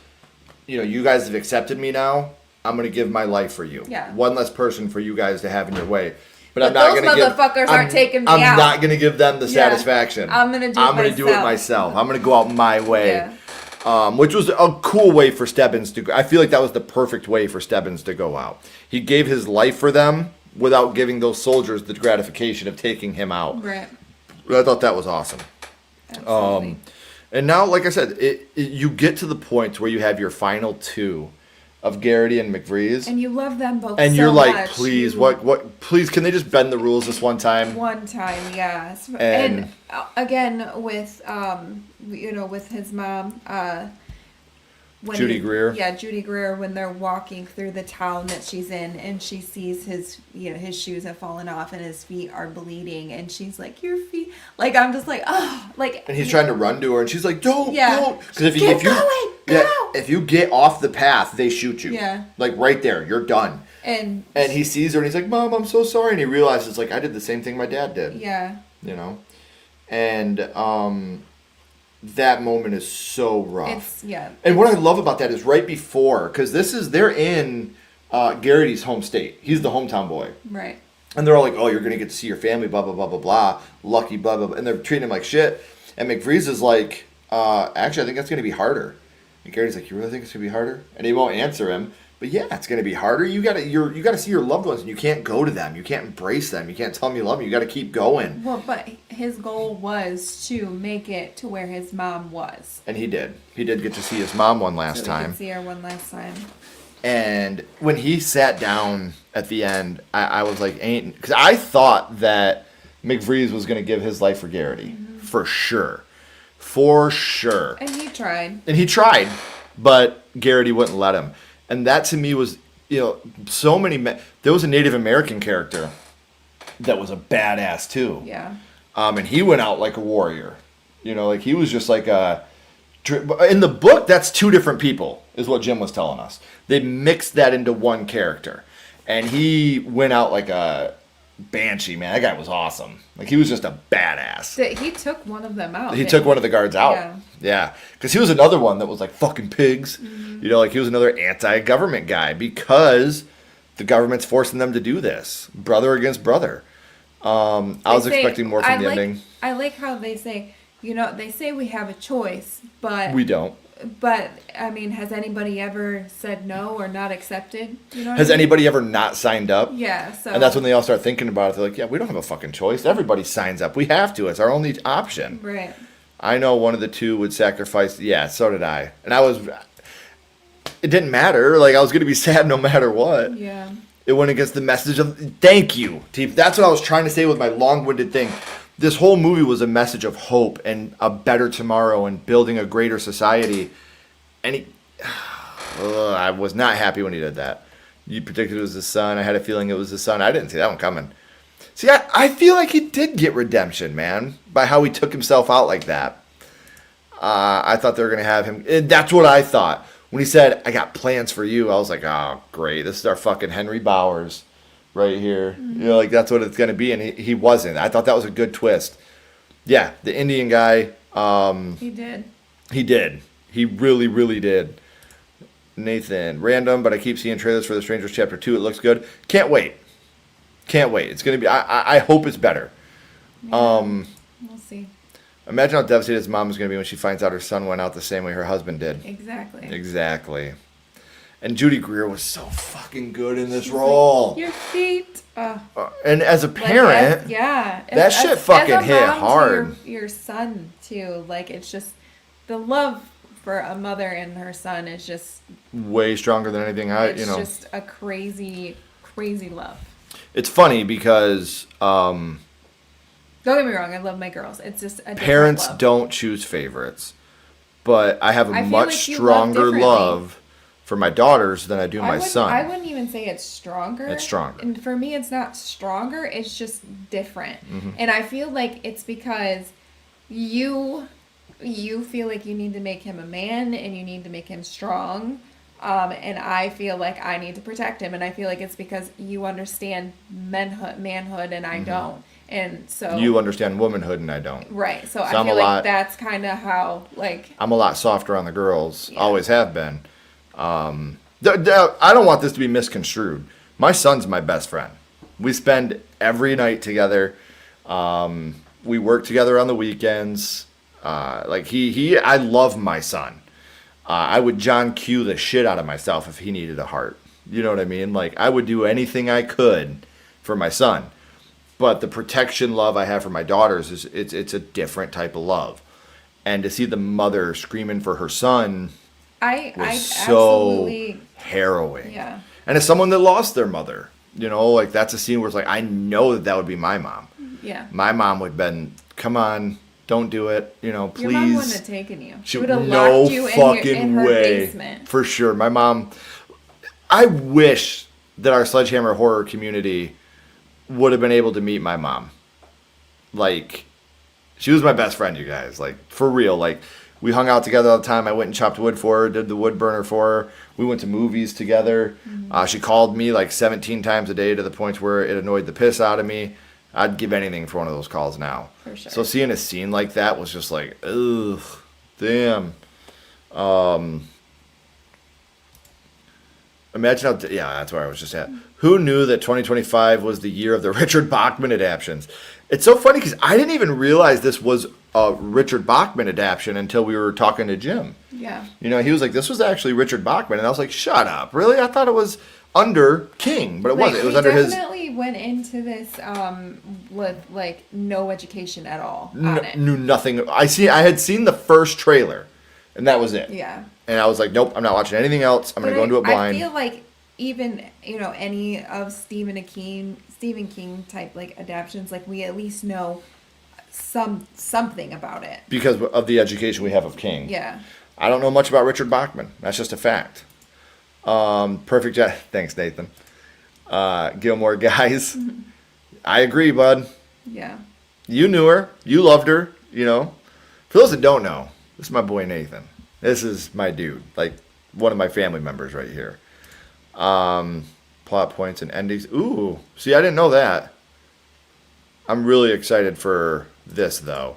you guys have accepted me now. I'm going to give my life for you. Yeah. One less person for you guys to have in your way. But I'm those not gonna motherfuckers aren't taking me I'm out. not gonna give them the Yeah. satisfaction. I'm gonna do it myself. I'm gonna go out my way. Yeah. Which was a cool way for Stebbins to go. I feel like that was the perfect way for Stebbins to go out. He gave his life for them without giving those soldiers the gratification of taking him out. Right. I thought that was awesome. Absolutely. And now, like I said, you get to the point where you have your final two of Garrity and McVrees. And you love them both And so you're like, much. please, please, can they just bend the rules this one time? One time, yeah. And- Again, with, with his mom, when Judy Greer. Yeah, Judy Greer, when they're walking through the town that she's in and she sees his shoes have fallen off and his feet are bleeding and she's like, your feet, like, I'm just like, oh, like. And he's trying to run to her and she's like, don't. Because if Keep going, go. if you get off the path, they shoot you. Yeah. Like right there, you're done. And he sees her and he's like, Mom, I'm so sorry. And he realizes, like, I did the same thing my dad did. yeah. You know? And, that moment is so rough. And what I love about that is right before, because they're in Garrity's home state. He's the hometown boy. Right. And they're all like, oh, you're going to get to see your family, blah, blah, blah, blah, blah. Lucky, blah, blah, blah. And they're treating him like shit. And McVrees is like, actually, I think that's going to be harder. And Garrity's like, you really think it's going to be harder? And he won't answer him. But yeah, it's going to be harder. You got to see your loved ones, and you can't go to them. You can't embrace them. You can't tell them you love them. You got to keep going. Well, but his goal was to make it to where his mom was. And he did. He did get to see his mom one last So time. he could see her one last time. And when he sat down at the end, I was like, because I thought that McVrees was going to give his life for Garrity. Mm-hmm. For sure. For sure. And he tried. But Garrity wouldn't let him. And that to me was, so many there was a Native American character that was a badass too. Yeah. And he went out like a warrior. Like he was just like in the book, that's two different people, is what Jim was telling us. They mixed that into one character. And he went out like a banshee, man. That guy was awesome. Like he was just a badass. He took one of them out. He took one of the guards out. Yeah. Because he was another one that was like fucking pigs. Mm-hmm. Like he was another anti-government guy because the government's forcing them to do this. Brother against brother. I was expecting more from the ending. I like how they say, they say we have a choice, but... We don't. But, I mean, has anybody ever said no or not accepted? Has anybody ever not signed up? Yeah, so... And that's when they all start thinking about it. They're like, yeah, we don't have a fucking choice. Everybody signs up. We have to. It's our only option. Right. I know one of the two would sacrifice. Yeah, so did I. And it didn't matter. Like, I was going to be sad no matter what. Yeah. It went against the message of, thank you, Teep. That's what I was trying to say with my long-winded thing. This whole movie was a message of hope and a better tomorrow and building a greater society. And I was not happy when he did that. You predicted it was his son. I had a feeling it was his son. I didn't see that one coming. See, I feel like he did get redemption, man, by how he took himself out like that. I thought they were going to have him. That's what I thought. When he said, I got plans for you, I was like, oh, great. This is our fucking Henry Bowers right here. Mm-hmm. Like, that's what it's going to be. And he wasn't. I thought that was a good twist. Yeah, the Indian guy. He did. He did. He really, really did. Nathan, random, but I keep seeing trailers for The Strangers Chapter 2. It looks good. Can't wait. It's going to be, I hope it's better. Yeah, we'll see. Imagine how devastated his mom is going to be when she finds out her son went out the same way her husband did. Exactly. And Judy Greer was so fucking good in this role. Like, your feet. And as a parent, that shit fucking hit hard. Your son too. Like, it's just the love for a mother and her son is just way stronger than anything. It's just a crazy, crazy love. It's funny because. Don't get me wrong, I love my girls. It's just a parents love. Don't choose favorites, but I have a much stronger love for my daughters than I do my son. I wouldn't even say it's stronger. It's stronger. And for me, it's not stronger. It's just different. Mm-hmm. And I feel like it's because you feel like you need to make him a man and you need to make him strong. And I feel like I need to protect him. And I feel like it's because you understand manhood and I don't. And so you understand womanhood and I don't. Right. So I feel like that's kind of how, like, I'm a lot softer on the girls. Yeah. Always have been. I don't want this to be misconstrued. My son's my best friend. We spend every night together. We work together on the weekends. I love my son. I would John Q the shit out of myself if he needed a heart. You know what I mean? Like, I would do anything I could for my son. But the protection love I have for my daughters it's a different type of love. And to see the mother screaming for her son I so absolutely harrowing. Yeah. And as someone that lost their mother, like, that's a scene where it's like, I know that would be my mom. Yeah. My mom would have been, come on, don't do it, please. Your mom wouldn't have taken you. She would have no locked you in her way. basement. For sure. My mom, I wish that our Sledgehammer horror community would have been able to meet my mom. Like, she was my best friend, you guys. Like, for real. Like, we hung out together all the time. I went and chopped wood for her, did the wood burner for her. We went to movies together. Mm-hmm. She called me like 17 times a day to the point where it annoyed the piss out of me. I'd give anything for one of those calls now. For sure. So seeing a scene like that was just like, ugh, damn. Imagine how, yeah, that's where I was just at. Who knew that 2025 was the year of the Richard Bachman adaptions? It's so funny because I didn't even realize this was a Richard Bachman adaptation until we were talking to Jim. Yeah. He was like, this was actually Richard Bachman. And I was like, shut up. Really? I thought it was under King, but it wasn't. It was under his... We definitely went into this with, like, no education at all on it. Knew nothing. I had seen the first trailer, and that was it. Yeah. And I was like, nope, I'm not watching anything else. I'm going to go into it blind. I feel like even, any of Stephen King type, like, adaptions, like, we at least know something about it. Because of the education we have of King. Yeah. I don't know much about Richard Bachman. That's just a fact. Perfect job. Thanks, Nathan. Gilmore guys. I agree, bud. Yeah. You knew her. You loved her, For those that don't know, this is my boy Nathan. This is my dude. Like, one of my family members right here. Plot points and endings. Ooh. See, I didn't know that. I'm really excited for this, though.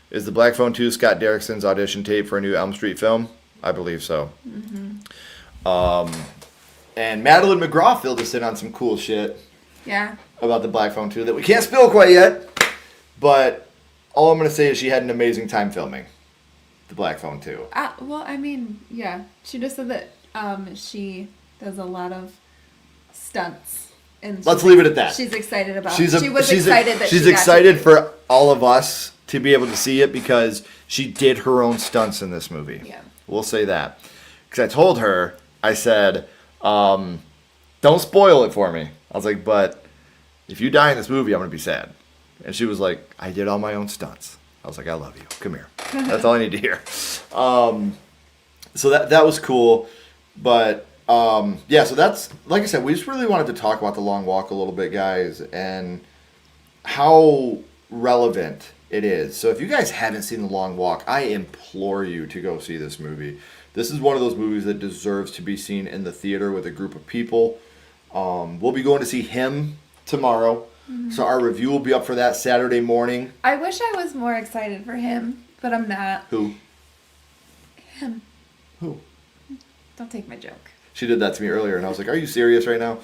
Is the Black Phone 2 Scott Derrickson's audition tape for a new Elm Street film? I believe so. Mm-hmm. And Madeline McGraw filled us in on some cool shit. Yeah. About the Black Phone 2 that we can't spill quite yet. But all I'm going to say is she had an amazing time filming the Black Phone 2. Well, I mean, yeah. She just said that she does a lot of stunts. And let's leave it at that. She's excited about it. She's excited for all of us to be able to see it because she did her own stunts in this movie. Yeah. We'll say that. Because I told her, I said, don't spoil it for me. I was like, but if you die in this movie, I'm going to be sad. And she was like, I did all my own stunts. I was like, I love you. Come here. That's all I need to hear. So that was cool. But, yeah, so that's, like I said, we just really wanted to talk about The Long Walk a little bit, guys, and how relevant it is. So if you guys haven't seen The Long Walk, I implore you to go see this movie. This is one of those movies that deserves to be seen in the theater with a group of people. We'll be going to see Him tomorrow. Mm-hmm. So our review will be up for that Saturday morning. I wish I was more excited for Him, but I'm not. Who? Him. Who? Don't take my joke. She did that to me earlier, and I was like, are you serious right now?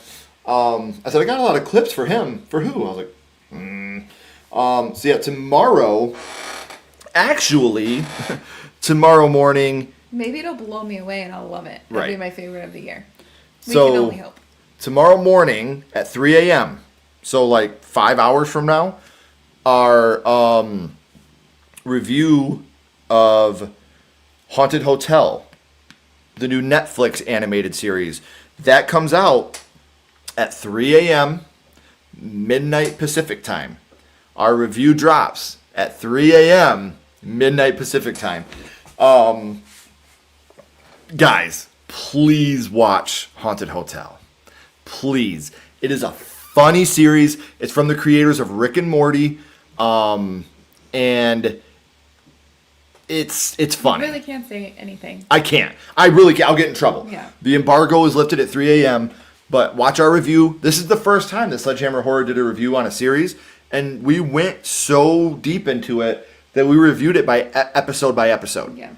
I said, I got a lot of clips for him. For who? I was like, So yeah, tomorrow, actually, tomorrow morning. Maybe it'll blow me away and I'll love it. It'll be my favorite of the year. We So, can only hope. Tomorrow morning at 3 a.m., so like 5 hours from now, our review of Haunted Hotel, the new Netflix animated series, that comes out at 3 a.m. midnight Pacific time. Our review drops at 3 a.m. midnight Pacific time. Guys, please watch Haunted Hotel. Please. It is a funny series. It's from the creators of Rick and Morty. And it's funny. You really can't say anything. I can't. I really can't. I'll get in trouble. Yeah. The embargo is lifted at 3 a.m. But watch our review. This is the first time that Sledgehammer Horror did a review on a series. And we went so deep into it that we reviewed it by episode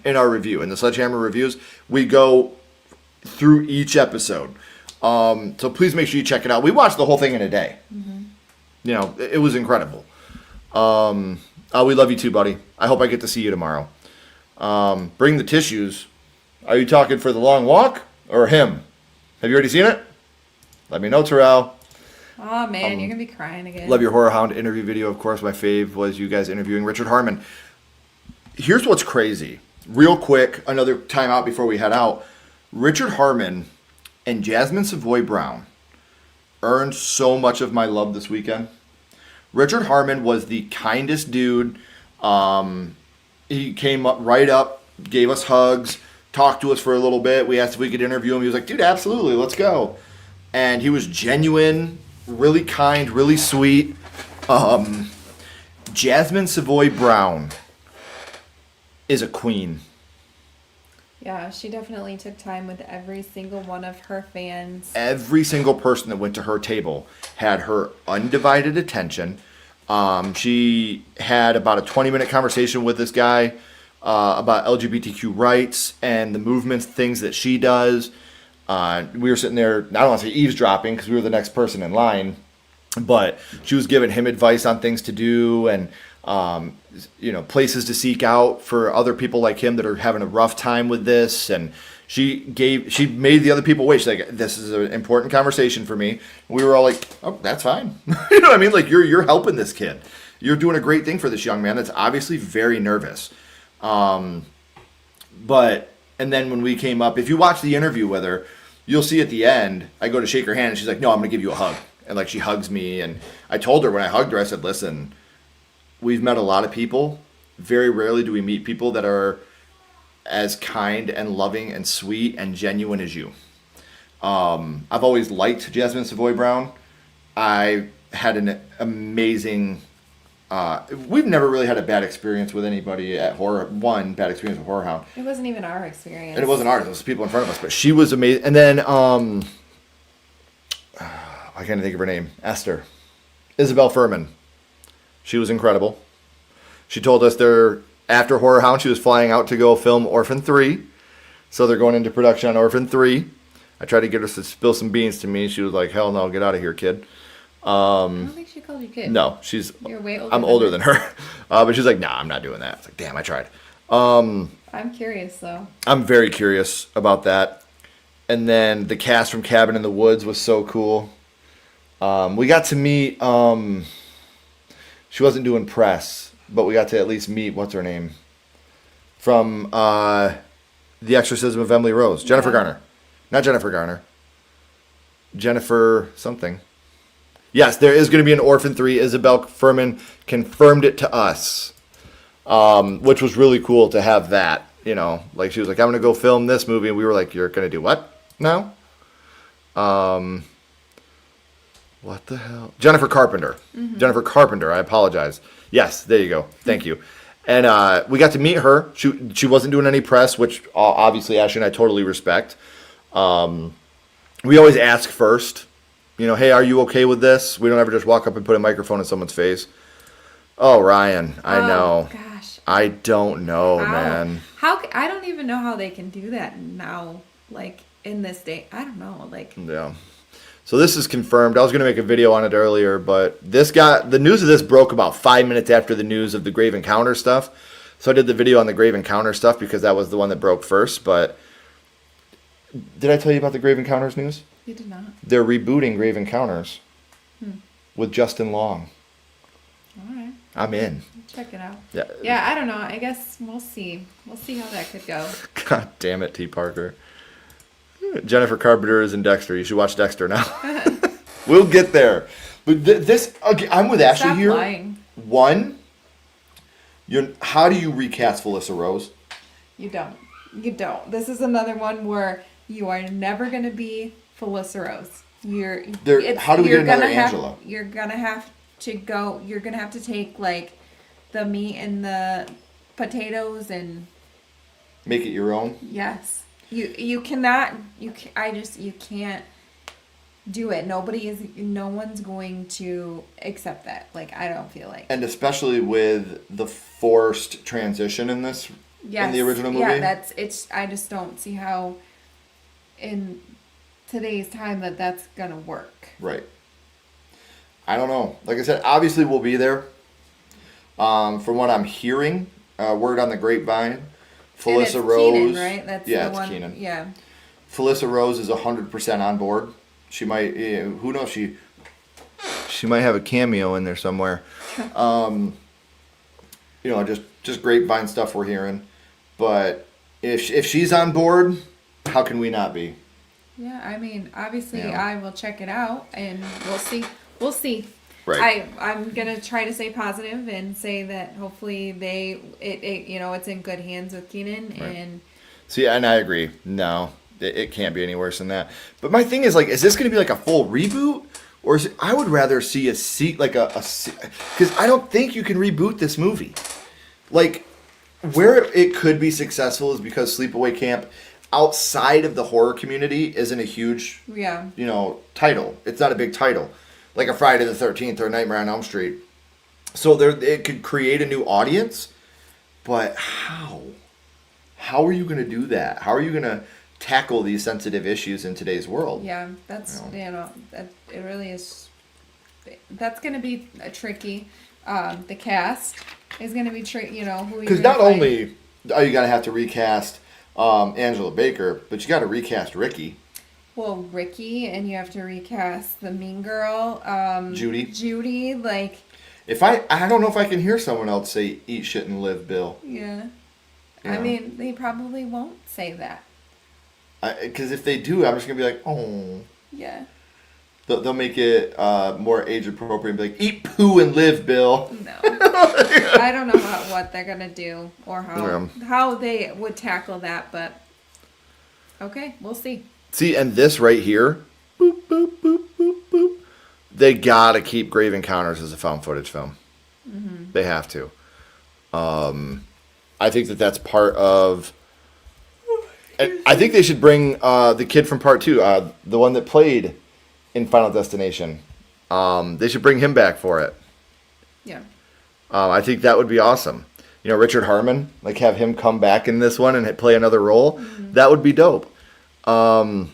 in our review. In the Sledgehammer reviews, we go through each episode. So please make sure you check it out. We watched the whole thing in a day. Mm-hmm. You know, it was incredible. We love you too, buddy. I hope I get to see you tomorrow. Bring the tissues. Are you talking for the long walk or him? Have you already seen it? Let me know, Terrell. Oh, man, you're going to be crying again. Love your Horror Hound interview video. Of course, my fave was you guys interviewing Richard Harmon. Here's what's crazy. Real quick, another time out before we head out. Richard Harmon and Jasmine Savoy Brown earned so much of my love this weekend. Richard Harmon was the kindest dude. He came up, gave us hugs, talked to us for a little bit. We asked if we could interview him. He was like, dude, absolutely, let's go. And he was genuine, really kind, really sweet. Jasmine Savoy Brown is a queen. Yeah, she definitely took time with every single one of her fans. Every single person that went to her table had her undivided attention. She had about a 20-minute conversation with this guy about LGBTQ rights and the movements, things that she does. We were sitting there, I don't want to say eavesdropping because we were the next person in line, but she was giving him advice on things to do and places to seek out for other people like him that are having a rough time with this. And she made the other people wait. She's like, this is an important conversation for me. And we were all like, oh, that's fine. You know what I mean? Like, you're helping this kid. You're doing a great thing for this young man that's obviously very nervous. And then when we came up, if you watch the interview with her, you'll see at the end, I go to shake her hand and she's like, no, I'm going to give you a hug. And like, she hugs me. And I told her when I hugged her, I said, listen, we've met a lot of people. Very rarely do we meet people that are as kind and loving and sweet and genuine as you. I've always liked Jasmine Savoy Brown. I had an amazing... we've never really had a bad experience with anybody at Horror. One bad experience with Horror Hound. It wasn't even our experience. And it wasn't ours. It was the people in front of us. But she was amazing. And then, I can't even think of her name. Esther. Isabel Furman. She was incredible. She told us after Horror Hound, she was flying out to go film Orphan 3. So they're going into production on Orphan 3. I tried to get her to spill some beans to me. She was like, hell no, get out of here, kid. I don't think she called you kid. No, You're way older. I'm older than her. But she's like, nah, I'm not doing that. It's like, damn, I tried. I'm curious, though. I'm very curious about that. And then the cast from Cabin in the Woods was so cool. We got to meet, she wasn't doing press, but we got to at least meet, what's her name? From The Exorcism of Emily Rose. Jennifer Garner. Not Jennifer Garner. Jennifer something. Yes, there is going to be an Orphan 3. Isabel Furman confirmed it to us, which was really cool to have that. You know, like she was like, I'm going to go film this movie. And we were like, you're going to do what now? What the hell? Jennifer Carpenter. Mm-hmm. Jennifer Carpenter, I apologize. Yes, there you go. Thank you. And we got to meet her. She wasn't doing any press, which obviously Ashley and I totally respect. We always ask first. You know, hey, are you okay with this? We don't ever just walk up and put a microphone in someone's face. Oh, Ryan, I know. Gosh. I don't know, man. I don't even know how they can do that now, like, in this day. I don't know, like. Yeah. So this is confirmed. I was going to make a video on it earlier, but the news of this broke about 5 minutes after the news of the Grave Encounter stuff. So I did the video on the Grave Encounter stuff because that was the one that broke first, but did I tell you about the Grave Encounters news? You did not. They're rebooting Grave Encounters with Justin Long. All right. I'm in. Check it out. Yeah. Yeah, I don't know. I guess we'll see. We'll see how that could go. God damn it, T. Parker. Jennifer Carpenter is in Dexter. You should watch Dexter now. We'll get there. But this, okay, I'm with Ashley Stop here. lying. One, how do you recast Felissa Rose? You don't. You don't. This is another one where you are never going to be Felissa Rose. How do we get another Angela? You're going to have to take like the meat and the potatoes and make it your own? Yes. You can't do it. No one's going to accept that. Like, I don't feel like. And especially with the forced transition in this, in the original movie. Yeah, I just don't see how in today's time that's gonna work. Right. I don't know. Like I said, obviously we'll be there. From what I'm hearing, word on the grapevine, Felissa Rose. Keenan, right? That's yeah, the it's one. Keenan. Yeah. Felissa Rose is 100% on board. She might, who knows? She might have a cameo in there somewhere. Just grapevine stuff we're hearing. But if she's on board, how can we not be? Yeah, I mean, obviously, Yeah. I will check it out, and we'll see. We'll see. Right. I'm gonna try to stay positive and say that hopefully it's in good hands with Keenan Right. and. See, and I agree. No, it can't be any worse than that. But my thing is, like, is this going to be like a full reboot? Or is it, I would rather see because I don't think you can reboot this movie. Like, where it could be successful is because Sleepaway Camp, outside of the horror community, isn't a huge, Yeah. title. It's not a big title. Like a Friday the 13th or a Nightmare on Elm Street. So it could create a new audience, but how? How are you going to do that? How are you going to tackle these sensitive issues in today's world? Yeah, that's that it really is. That's gonna be tricky. The cast is gonna be tricky. Who Because not only are you going to have to recast Angela Baker, but you got to recast Ricky. Well, Ricky, and you have to recast the mean girl, Judy. Judy, like. I don't know if I can hear someone else say "eat shit and live," Bill. Yeah. Yeah. I mean, they probably won't say that. Because if they do, I'm just gonna be like, oh. Yeah. They'll make it more age appropriate and be like, "Eat poo and live, Bill." No. I don't know what they're gonna do or how they would tackle that, but okay, we'll see. See, and this right here, boop, boop, boop, boop, boop. They gotta keep Grave Encounters as a found footage film. Mm-hmm. They have to. I think that's part of. I think they should bring the kid from Part 2, the one that played in Final Destination. They should bring him back for it. Yeah. I think that would be awesome. Richard Harmon, like have him come back in this one and play another role. Mm-hmm. That would be dope. But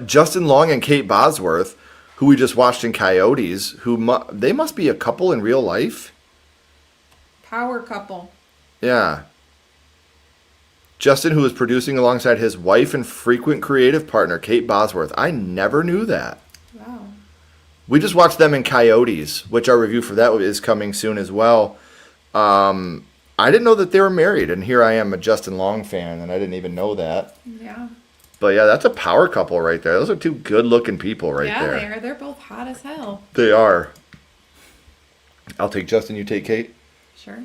Justin Long and Kate Bosworth, who we just watched in Coyotes, they must be a couple in real life. Power couple. Yeah. Justin, who is producing alongside his wife and frequent creative partner, Kate Bosworth. I never knew that. Wow. We just watched them in Coyotes, which our review for that is coming soon as well. I didn't know that they were married, and here I am, a Justin Long fan, and I didn't even know that. Yeah. But yeah, that's a power couple right there. Those are two good-looking people right there. Yeah, they are. They're both hot as hell. They are. I'll take Justin, you take Kate. Sure.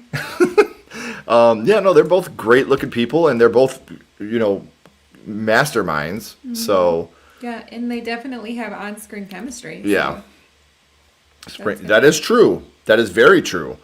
They're both great-looking people, and they're both, masterminds. Mm-hmm. So. Yeah, and they definitely have on-screen chemistry. Yeah. So that is true. That is very true.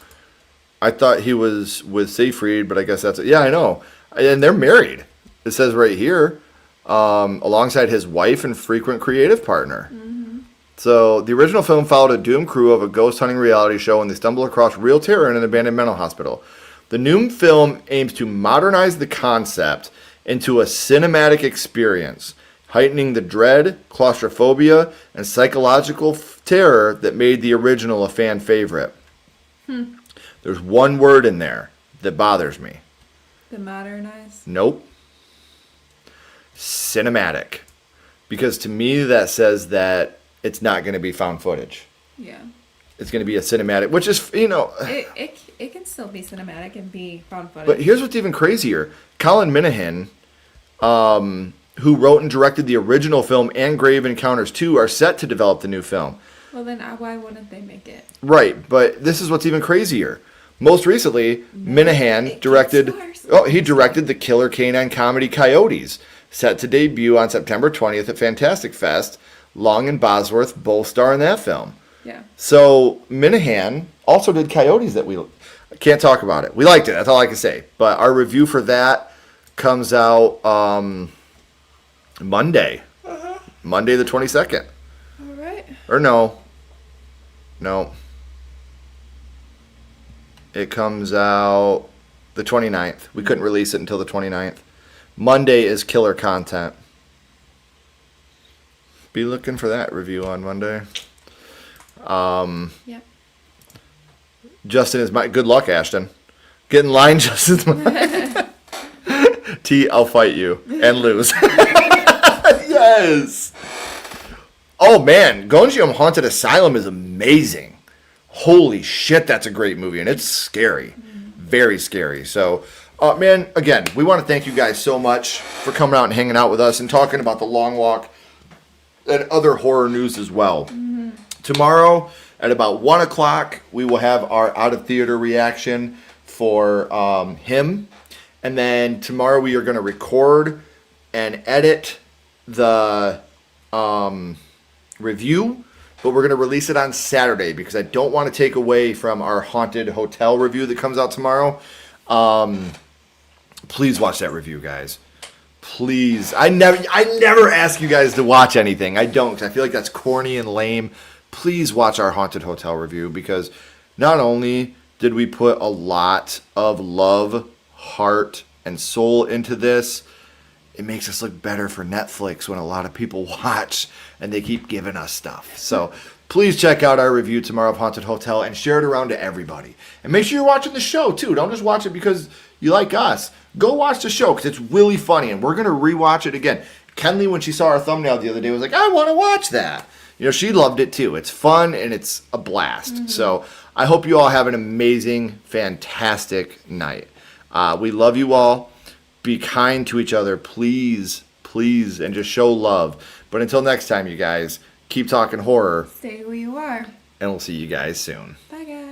I thought he was with Seyfried, but I guess that's it. Yeah, I know. And they're married. It says right here, alongside his wife and frequent creative partner. Mm-hmm. So the original film followed a doomed crew of a ghost hunting reality show when they stumble across real terror in an abandoned mental hospital. The new film aims to modernize the concept into a cinematic experience, heightening the dread, claustrophobia, and psychological terror that made the original a fan favorite. There's one word in there that bothers me. The modernize? Nope. Cinematic. Because to me that says that it's not going to be found footage. Yeah. It's going to be a cinematic, which is, It can still be cinematic and be found footage. But here's what's even crazier. Colin Minihan, who wrote and directed the original film and Grave Encounters 2, are set to develop the new film. Well, then why wouldn't they make it? Right, but this is what's even crazier. Most recently, Minihan directed the killer canine comedy Coyotes, set to debut on September 20th at Fantastic Fest. Long and Bosworth both star in that film. Yeah. So Minihan also did Coyotes that we can't talk about it. We liked it. That's all I can say. But our review for that comes out Monday. Uh-huh. Monday the 22nd. All right. Or no. It comes out the 29th. We couldn't release it until the 29th. Monday is killer content. Be looking for that review on Monday. Yep. Justin is my good luck, Ashton. Get in line, Justin's mine. T, I'll fight you and lose. Yes. Oh man, Gonjiam Haunted Asylum is amazing. Holy shit, that's a great movie, and it's scary, very scary. So, man, again, we want to thank you guys so much for coming out and hanging out with us and talking about The Long Walk and other horror news as well. Tomorrow at about 1 o'clock, we will have our out of theater reaction for him. And then tomorrow we are going to record and edit the review, but we're going to release it on Saturday because I don't want to take away from our haunted hotel review that comes out tomorrow. Please watch that review, guys. Please. I never ask you guys to watch anything. I don't, 'cause I feel like that's corny and lame. Please watch our haunted hotel review because not only did we put a lot of love, heart, and soul into this, it makes us look better for Netflix when a lot of people watch and they keep giving us stuff. So please check out our review tomorrow of Haunted Hotel and share it around to everybody. And make sure you're watching the show too. Don't just watch it because you like us. Go watch the show because it's really funny and we're going to rewatch it again. Kenley, when she saw our thumbnail the other day, was like, I want to watch that. You know, she loved it too. It's fun and it's a blast. So I hope you all have an amazing, fantastic night. We love you all. Be kind to each other, please, please, and just show love. But until next time, you guys, keep talking horror. Stay who you are. And we'll see you guys soon. Bye, guys.